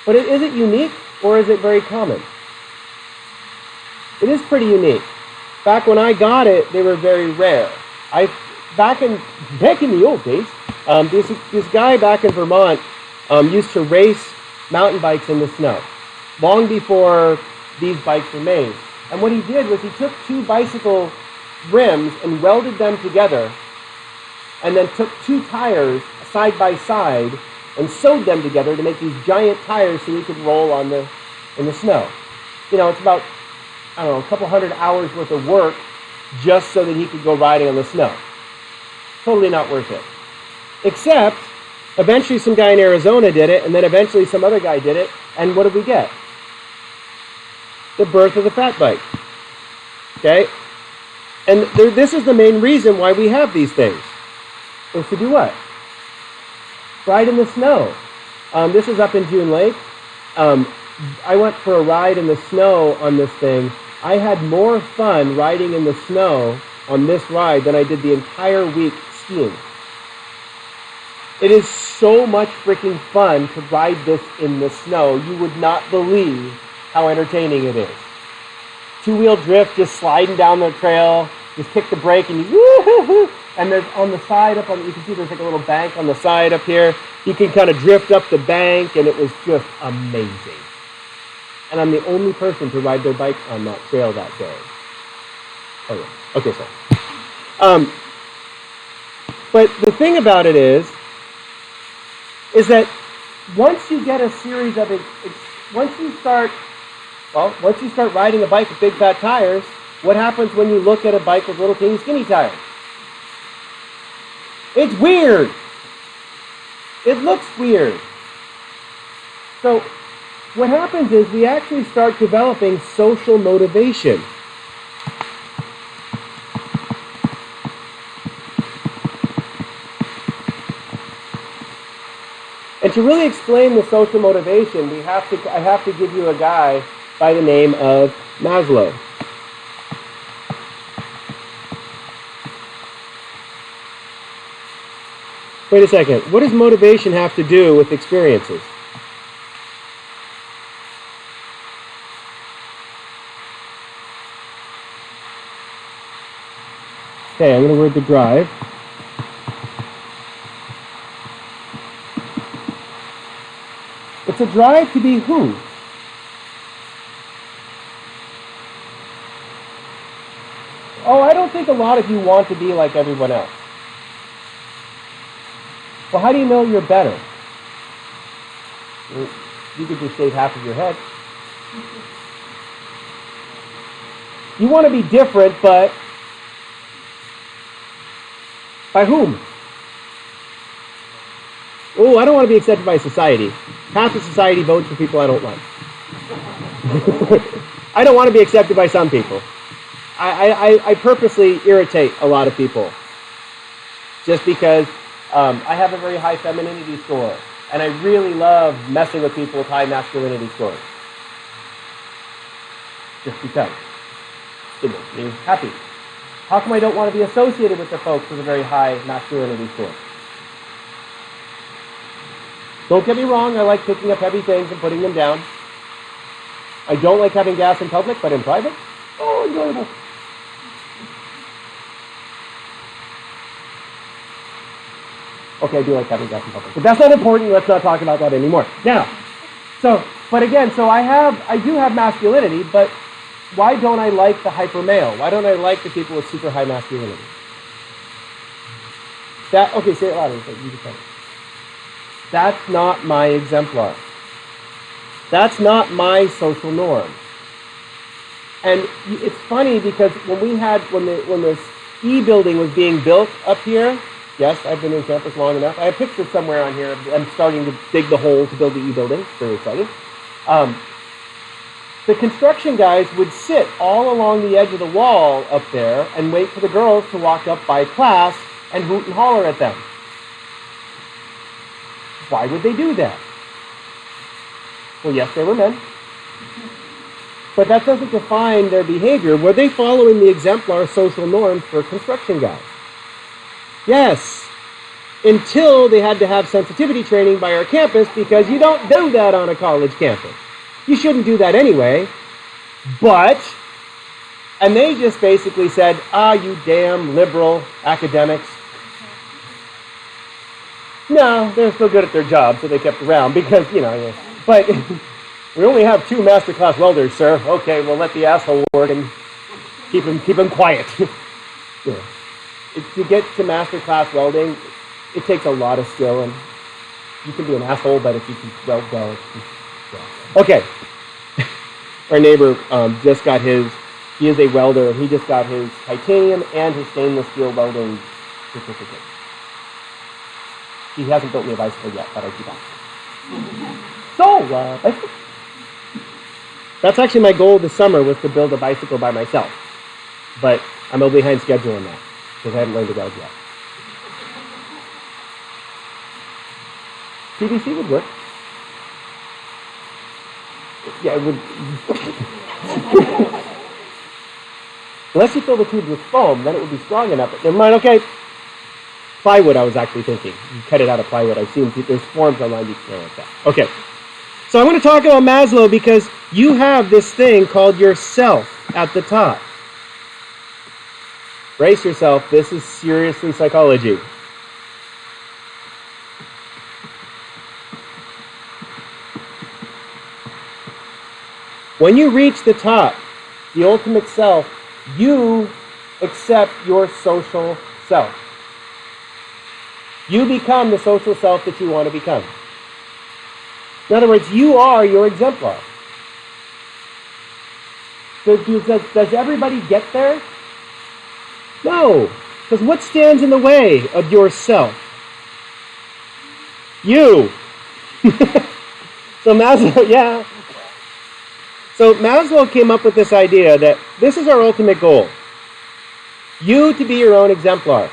but is it unique or is it very common? It is pretty unique. Back when I got it, they were very rare. Back in the old days, this guy back in Vermont used to race mountain bikes in the snow, long before these bikes were made. And what he did was he took two bicycle rims and welded them together, and then took two tires side by side and sewed them together to make these giant tires so he could roll in the snow. It's about, I don't know, a couple hundred hours worth of work just so that he could go riding on the snow. Totally not worth it. Except, eventually some guy in Arizona did it, and then eventually some other guy did it, and what did we get? The birth of the fat bike. Okay? And this is the main reason why we have these things. Is to do what? Ride in the snow. This is up in June Lake. I went for a ride in the snow on this thing. I had more fun riding in the snow on this ride than I did the entire week skiing. It is so much freaking fun to ride this in the snow. You would not believe how entertaining it is. Two-wheel drift, just sliding down the trail, just kick the brake and woo-hoo-hoo. And there's on the side you can see there's like a little bank on the side up here. You can kind of drift up the bank, and it was just amazing. And I'm the only person to ride their bike on that trail that day. Oh yeah. Okay, so. But the thing about it is that once you get a series of once you start riding a bike with big fat tires, what happens when you look at a bike with little teeny skinny tires? It's weird. It looks weird. So what happens is we actually start developing social motivation. And to really explain the social motivation, I have to give you a guy by the name of Maslow. Wait a second. What does motivation have to do with experiences? Okay, I'm going to word the drive. It's a drive to be who? Oh, I don't think a lot of you want to be like everyone else. Well, how do you know you're better? You could just shave half of your head. You want to be different, but by whom? Oh, I don't want to be accepted by society. Half of society votes for people I don't like. I don't want to be accepted by some people. I purposely irritate a lot of people just because I have a very high femininity score, and I really love messing with people with high masculinity scores. Just because. It makes me happy. How come I don't want to be associated with the folks with a very high masculinity score? Don't get me wrong, I like picking up heavy things and putting them down. I don't like having gas in public, but in private, oh, enjoyable. Okay, I do like having gas in public, but that's not important. Let's not talk about that anymore. Now, but again, I do have masculinity, but why don't I like the hyper male? Why don't I like the people with super high masculinity? Okay, say it louder. You can say it. That's not my exemplar. That's not my social norm. And it's funny because when the E building was being built up here, yes, I've been in campus long enough. I have pictures somewhere on here. I'm starting to dig the hole to build the E building. Very exciting. The construction guys would sit all along the edge of the wall up there and wait for the girls to walk up by class and hoot and holler at them. Why would they do that? Well, yes, they were men. But that doesn't define their behavior. Were they following the exemplar social norms for construction guys? Yes. Until they had to have sensitivity training by our campus, because you don't do that on a college campus. You shouldn't do that anyway. And they just basically said, you damn liberal academics. No, they're still good at their job, so they kept around because, but we only have 2 master class welders, sir. Okay, we'll let the asshole work and keep him quiet. To get to master class welding, it takes a lot of skill, and you can be an asshole, but if you can weld well, Okay. Our neighbor just got he is a welder, and he just got his titanium and his stainless steel welding certificate. He hasn't built me a bicycle yet, but I keep asking. So, that's actually my goal this summer, was to build a bicycle by myself. But I'm a little behind schedule on that, because I haven't learned to weld yet. PVC would work. Yeah, it would. Unless you fill the tubes with foam, then it would be strong enough. But never mind, okay. Plywood, I was actually thinking. You cut it out of plywood. I've seen there's forms online you can like that. Okay. So I want to talk about Maslow because you have this thing called yourself at the top. Brace yourself. This is seriously psychology. When you reach the top, the ultimate self, you accept your social self. You become the social self that you want to become. In other words, you are your exemplar. Does everybody get there? No. Because what stands in the way of yourself? You. So Maslow, So Maslow came up with this idea that this is our ultimate goal. You to be your own exemplar.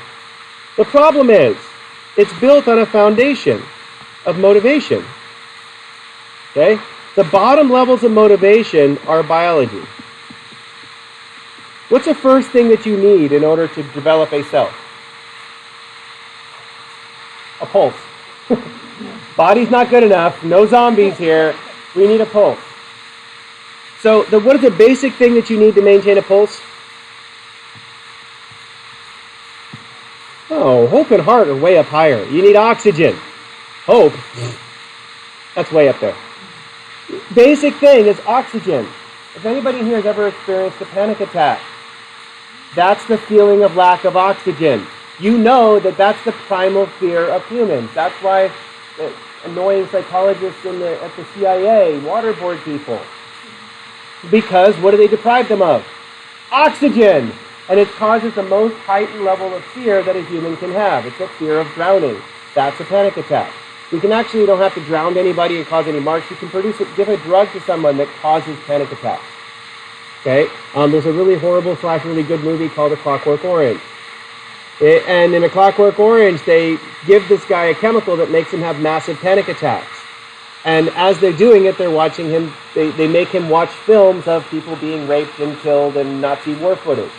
The problem is, it's built on a foundation of motivation. Okay? The bottom levels of motivation are biology. What's the first thing that you need in order to develop a self? A pulse. Body's not good enough. No zombies here. We need a pulse. So what is the basic thing that you need to maintain a pulse? Oh, hope and heart are way up higher. You need oxygen. Hope, that's way up there. Basic thing is oxygen. If anybody here has ever experienced a panic attack, that's the feeling of lack of oxygen. You know that that's the primal fear of humans. That's why the annoying psychologists at the CIA waterboard people. Because what do they deprive them of? Oxygen! And it causes the most heightened level of fear that a human can have. It's a fear of drowning. That's a panic attack. You don't have to drown anybody and cause any marks. You can give a drug to someone that causes panic attacks. Okay? There's a really horrible / really good movie called A Clockwork Orange. And in A Clockwork Orange, they give this guy a chemical that makes him have massive panic attacks. And as they're doing it, they're watching him, they make him watch films of people being raped and killed and Nazi war footage.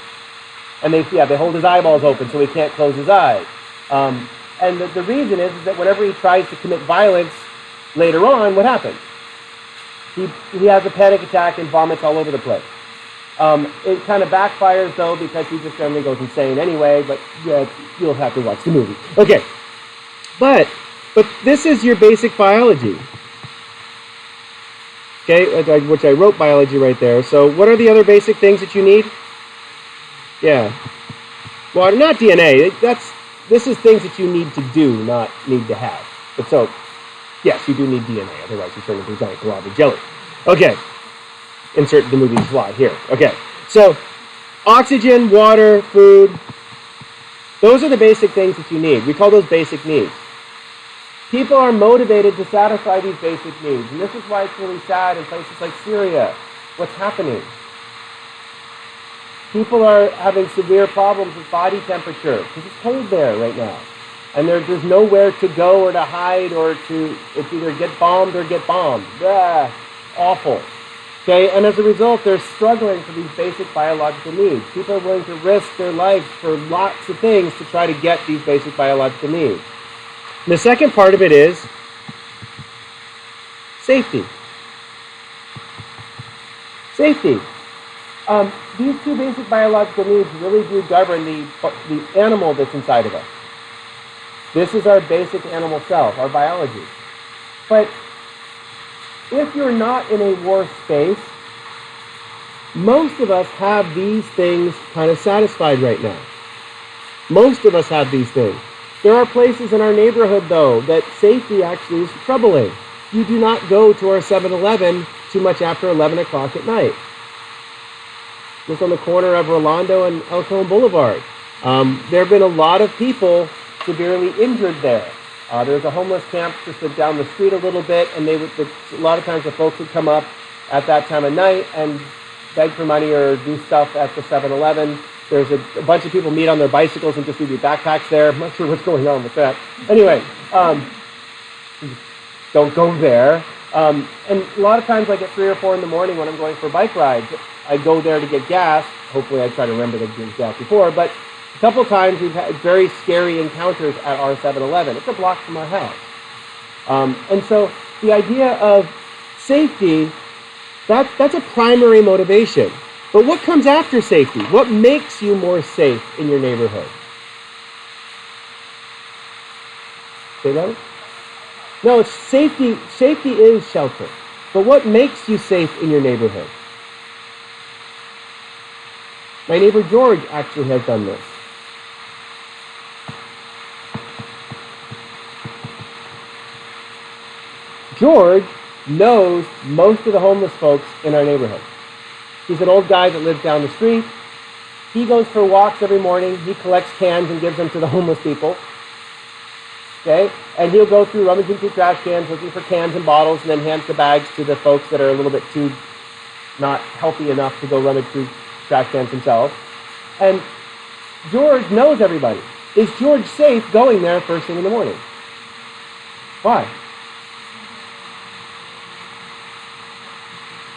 And they hold his eyeballs open so he can't close his eyes. And the reason is that whenever he tries to commit violence later on, what happens? He has a panic attack and vomits all over the place. It kind of backfires, though, because he just generally goes insane anyway, but yeah, you'll have to watch the movie. Okay. But this is your basic biology. Okay, which I wrote biology right there. So what are the other basic things that you need? Yeah. Well, not DNA. This is things that you need to do, not need to have. But so, yes, you do need DNA. Otherwise, you turn into a giant blob of jelly. Okay. insert the movie slide here. Okay, so oxygen, water, food, those are the basic things that you need. We call those basic needs. People are motivated to satisfy these basic needs, and this is why it's really sad in places like Syria. What's happening? People are having severe problems with body temperature because it's cold there right now. And there's nowhere to go or to hide or it's either get bombed or get bombed. Blah, awful. Okay, and as a result, they're struggling for these basic biological needs. People are willing to risk their lives for lots of things to try to get these basic biological needs. And the second part of it is safety. Safety. These two basic biological needs really do govern the animal that's inside of us. This is our basic animal self, our biology. But if you're not in a war space, most of us have these things kind of satisfied right now. Most of us have these things. There are places in our neighborhood, though, that safety actually is troubling. You do not go to our 7-Eleven too much after 11 o'clock at night. Just on the corner of Rolando and El Cajon Boulevard. There have been a lot of people severely injured there. There's a homeless camp just down the street a little bit, and a lot of times the folks would come up at that time of night and beg for money or do stuff at the 7-Eleven. There's a bunch of people meet on their bicycles and just leave their backpacks there. I'm not sure what's going on with that. Anyway, don't go there. And a lot of times, like at 3 or 4 in the morning when I'm going for bike rides, I go there to get gas. Hopefully I try to remember to get gas before, but a couple of times we've had very scary encounters at our 7-Eleven. It's a block from our house. And so the idea of safety, that's a primary motivation. But what comes after safety? What makes you more safe in your neighborhood? Say that? No, it's safety. Safety is shelter. But what makes you safe in your neighborhood? My neighbor George actually has done this. George knows most of the homeless folks in our neighborhood. He's an old guy that lives down the street. He goes for walks every morning. He collects cans and gives them to the homeless people. Okay? And he'll go through rummaging through trash cans, looking for cans and bottles, and then hands the bags to the folks that are a little bit too not healthy enough to go rummage through trash cans themselves. And George knows everybody. Is George safe going there first thing in the morning? Why?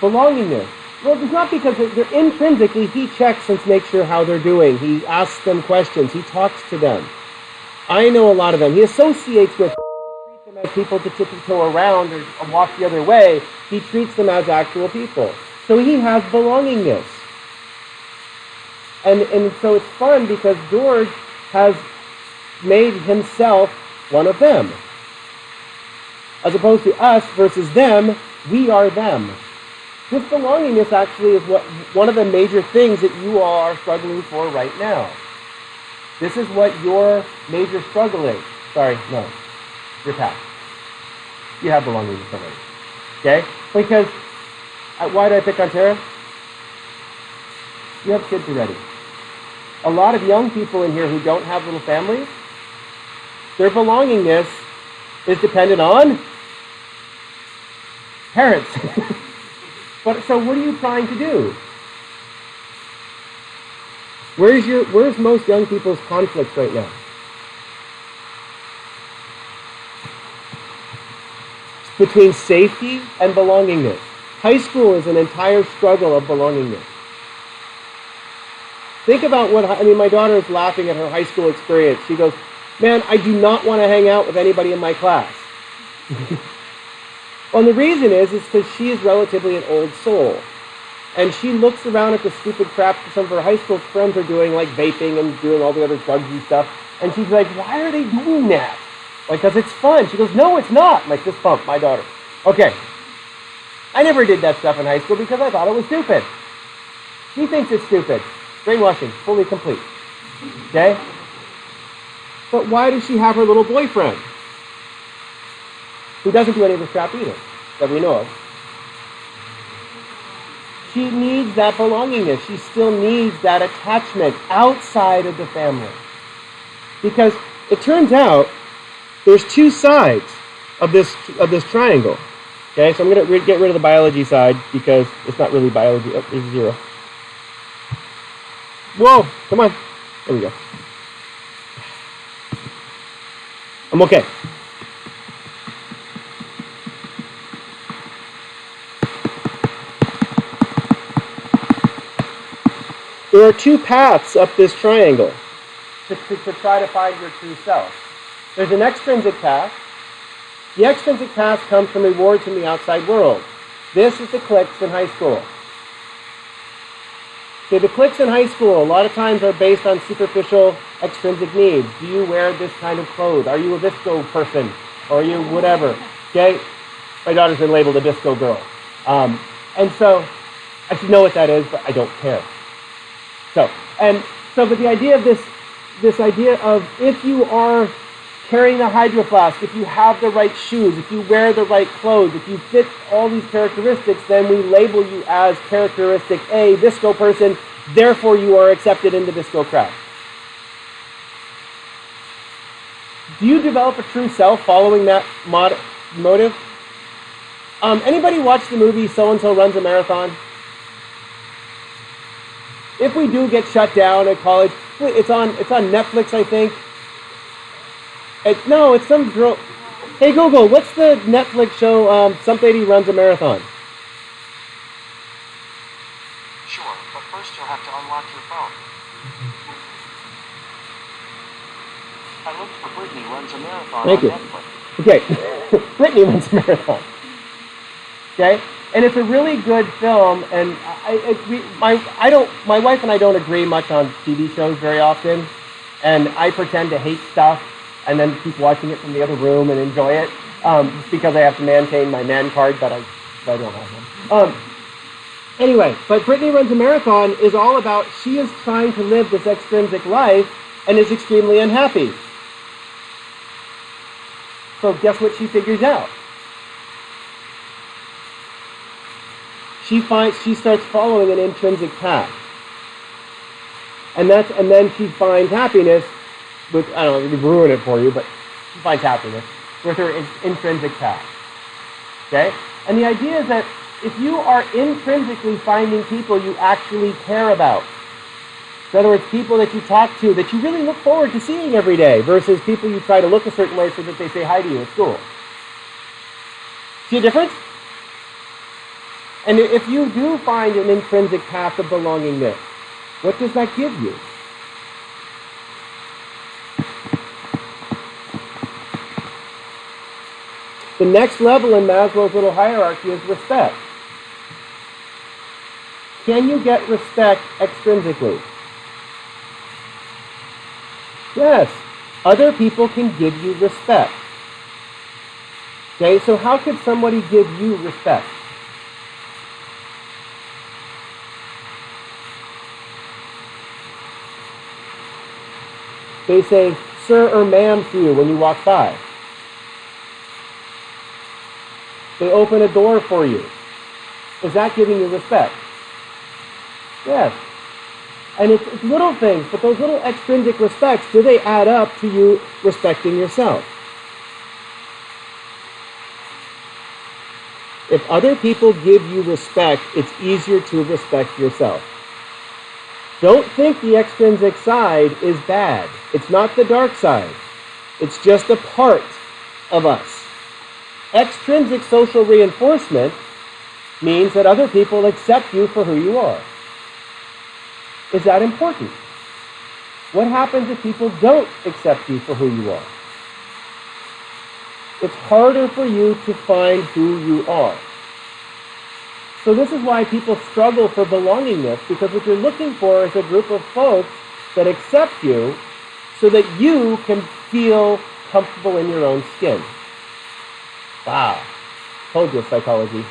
Belongingness. Well, it's not because they're intrinsically, he checks and makes sure how they're doing. He asks them questions. He talks to them. I know a lot of them. He associates with, treats them as people to tiptoe around or walk the other way. He treats them as actual people. So he has belongingness. And so it's fun because George has made himself one of them. As opposed to us versus them, we are them. This belongingness actually is one of the major things that you all are struggling for right now. This is what your major struggle is. Sorry, no. Your past. You have belongingness already. Okay? Because, why did I pick on Tara? You have kids already. A lot of young people in here who don't have little families, their belongingness is dependent on parents. So what are you trying to do? Where's most young people's conflict right now? Between safety and belongingness. High school is an entire struggle of belongingness. Think about my daughter is laughing at her high school experience. She goes, man, I do not want to hang out with anybody in my class. Well, and the reason is because she is relatively an old soul. And she looks around at the stupid crap that some of her high school friends are doing, like vaping and doing all the other drugs and stuff. And she's like, why are they doing that? Like, because it's fun. She goes, no, it's not. I'm like, this bump, my daughter. Okay. I never did that stuff in high school because I thought it was stupid. She thinks it's stupid. Brainwashing, fully complete. Okay? But why does she have her little boyfriend? Who doesn't do any of this crap either, that we know of. She needs that belongingness. She still needs that attachment outside of the family. Because it turns out there's two sides of this triangle. Okay, so I'm going to get rid of the biology side because it's not really biology. Oh, there's 0. Whoa, come on. There we go. I'm okay. There are two paths up this triangle to try to find your true self. There's an extrinsic path. The extrinsic path comes from rewards from the outside world. This is the cliques in high school. Okay, the cliques in high school a lot of times are based on superficial extrinsic needs. Do you wear this kind of clothes? Are you a disco person? Or are you whatever? Okay? My daughter's been labeled a disco girl. And so, I should know what that is, but I don't care. But the idea of this idea of if you are carrying a Hydro Flask, if you have the right shoes, if you wear the right clothes, if you fit all these characteristics, then we label you as characteristic A, disco person, therefore you are accepted in the disco crowd. Do you develop a true self following that motive? Anybody watch the movie So-and-so Runs a Marathon? If we do get shut down at college, it's on Netflix, I think. It's some girl. Hey Google, what's the Netflix show? Some lady runs a marathon. Sure, but first you'll have to unlock your phone. I looked for Brittany Runs a Marathon Thank on you. Netflix. Okay, Brittany runs a marathon. Okay, and it's a really good film. And my wife and I don't agree much on TV shows very often, and I pretend to hate stuff and then keep watching it from the other room and enjoy it, just because I have to maintain my man card, but I don't have one. Anyway, but Brittany Runs a Marathon is all about, she is trying to live this extrinsic life and is extremely unhappy. So guess what she figures out? She starts following an intrinsic path. And then she finds happiness with, I don't know, ruin it for you, but she finds happiness with her intrinsic path. Okay? And the idea is that if you are intrinsically finding people you actually care about, in other words, people that you talk to, that you really look forward to seeing every day, versus people you try to look a certain way so that they say hi to you at school. See a difference? And if you do find an intrinsic path of belongingness, what does that give you? The next level in Maslow's little hierarchy is respect. Can you get respect extrinsically? Yes. Other people can give you respect. Okay, so how could somebody give you respect? They say, sir or ma'am to you when you walk by. They open a door for you. Is that giving you respect? Yes. And it's little things, but those little extrinsic respects, do they add up to you respecting yourself? If other people give you respect, it's easier to respect yourself. Don't think the extrinsic side is bad. It's not the dark side. It's just a part of us. Extrinsic social reinforcement means that other people accept you for who you are. Is that important? What happens if people don't accept you for who you are? It's harder for you to find who you are. So this is why people struggle for belongingness, because what you're looking for is a group of folks that accept you so that you can feel comfortable in your own skin. Wow. Told you, psychology.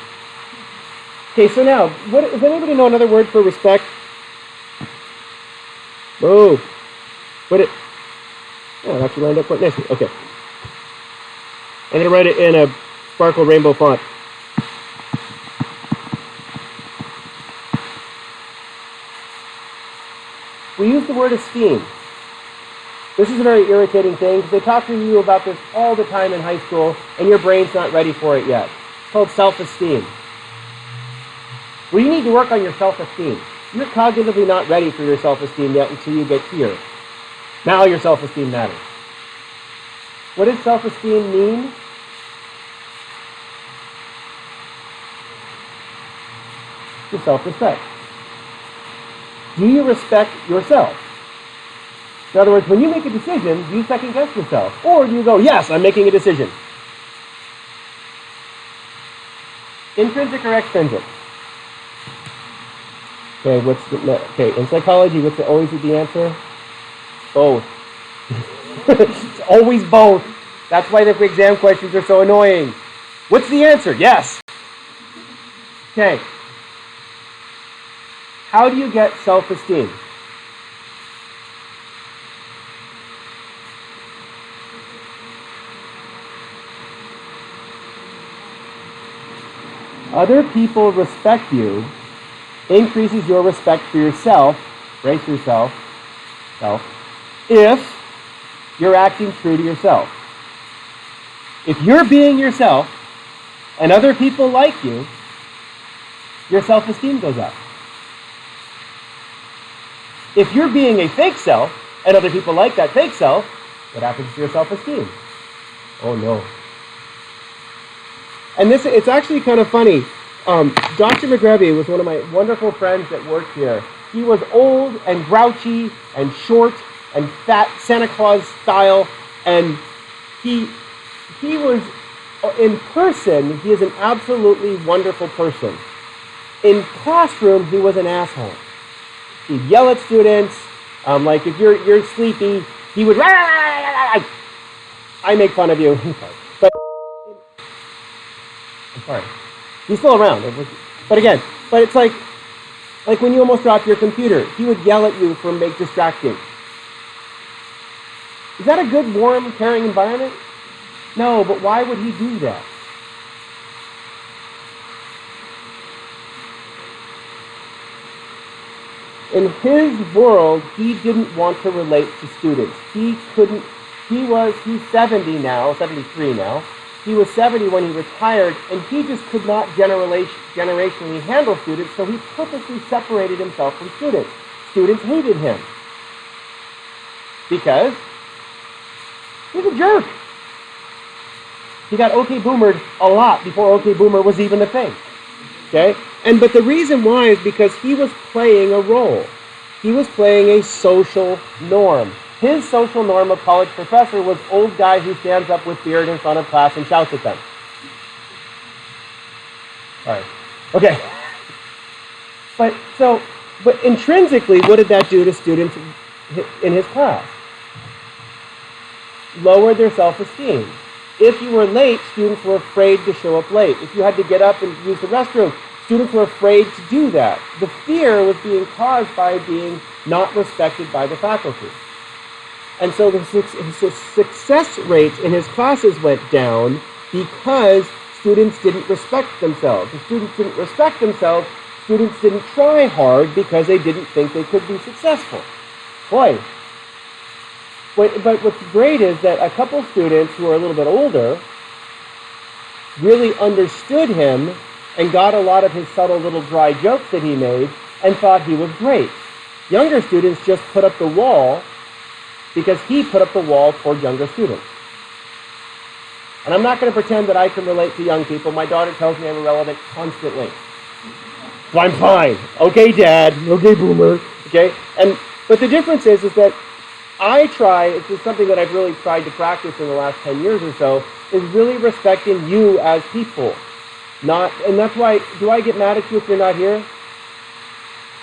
Okay, so now, does anybody know another word for respect? Oh, it actually lined up quite nicely. Okay. I'm going to write it in a sparkle rainbow font. We use the word esteem. This is a very irritating thing because they talk to you about this all the time in high school and your brain's not ready for it yet. It's called self-esteem. Well, you need to work on your self-esteem. You're cognitively not ready for your self-esteem yet until you get here. Now your self-esteem matters. What does self-esteem mean? Your self-respect. Do you respect yourself? In other words, when you make a decision, do you second guess yourself? Or do you go, yes, I'm making a decision? Intrinsic or extrinsic? Okay, in psychology, what's always the answer? Both. It's always both. That's why the exam questions are so annoying. What's the answer? Yes. Okay. How do you get self-esteem? Other people respect you, increases your respect for yourself, brace yourself, if you're acting true to yourself. If you're being yourself and other people like you, your self-esteem goes up. If you're being a fake self and other people like that fake self, what happens to your self-esteem? Oh no. And it's actually kind of funny. Dr. McGreevy was one of my wonderful friends that worked here. He was old and grouchy and short and fat, Santa Claus style, and he was, in person, he is an absolutely wonderful person. In classroom, he was an asshole. He'd yell at students, like if you're sleepy, he would, I make fun of you, but I'm sorry. He's still around. But it's like when you almost drop your computer, he would yell at you for distracting. Is that a good, warm, caring environment? No, but why would he do that? In his world, he didn't want to relate to students. He's 70 now, 73 now. He was 70 when he retired, and he just could not generationally handle students, so he purposely separated himself from students. Students hated him because he's a jerk. He got OK Boomered a lot before OK Boomer was even a thing. Okay? But the reason why is because he was playing a role. He was playing a social norm. His social norm of college professor was old guy who stands up with beard in front of class and shouts at them. All right. Okay. But intrinsically, what did that do to students in his class? Lowered their self-esteem. If you were late, students were afraid to show up late. If you had to get up and use the restroom, students were afraid to do that. The fear was being caused by being not respected by the faculty. And so the success rates in his classes went down because students didn't respect themselves. If students didn't respect themselves, students didn't try hard because they didn't think they could be successful. Boy. But what's great is that a couple students who are a little bit older really understood him and got a lot of his subtle little dry jokes that he made and thought he was great. Younger students just put up the wall because he put up the wall toward younger students. And I'm not going to pretend that I can relate to young people. My daughter tells me I'm irrelevant constantly. So I'm fine. Okay, Dad. Okay, Boomer. Okay? But the difference is that this is something that I've really tried to practice in the last 10 years or so, is really respecting you as people. And that's why, do I get mad at you if you're not here?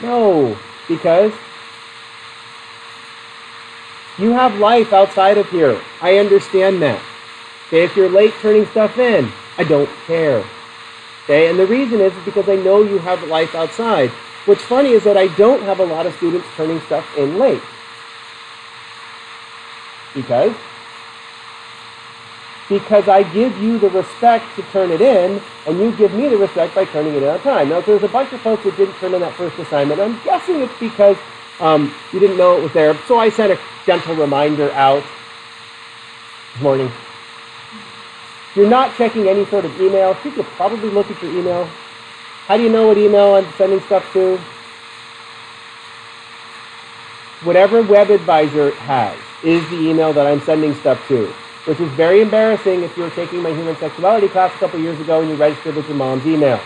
No, because you have life outside of here. I understand that. Okay, if you're late turning stuff in, I don't care. Okay, and the reason is because I know you have life outside. What's funny is that I don't have a lot of students turning stuff in late. Because I give you the respect to turn it in, and you give me the respect by turning it in on time. Now, there's a bunch of folks that didn't turn in that first assignment. I'm guessing it's because You didn't know it was there, so I sent a gentle reminder out this morning. If you're not checking any sort of email, I think you'll probably look at your email. How do you know what email I'm sending stuff to? Whatever WebAdvisor has is the email that I'm sending stuff to, which is very embarrassing if you were taking my human sexuality class a couple years ago and you registered with your mom's email.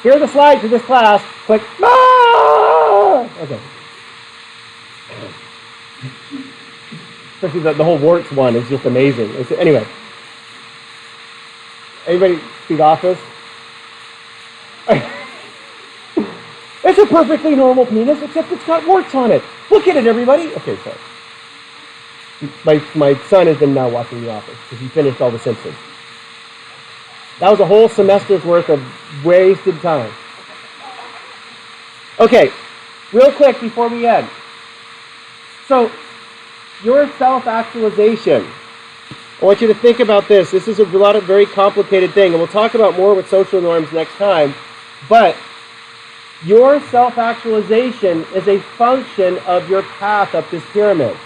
Here are the slides for this class. Click. Ah! Okay. Especially the whole warts one is just amazing. Anyway. Anybody speak Office? It's a perfectly normal penis, except it's got warts on it. Look at it, everybody. Okay, sorry. My son has been now watching The Office because he finished all the Simpsons. That was a whole semester's worth of wasted time. Okay, real quick before we end. So, your self-actualization. I want you to think about this. This is a lot of very complicated thing, and we'll talk about more with social norms next time. But your self-actualization is a function of your path up this pyramid.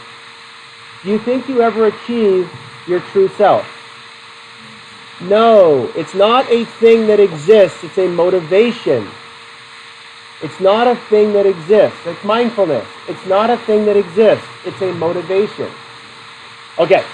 Do you think you ever achieve your true self? No, it's not a thing that exists. It's a motivation. It's not a thing that exists. It's mindfulness. It's not a thing that exists. It's a motivation. Okay.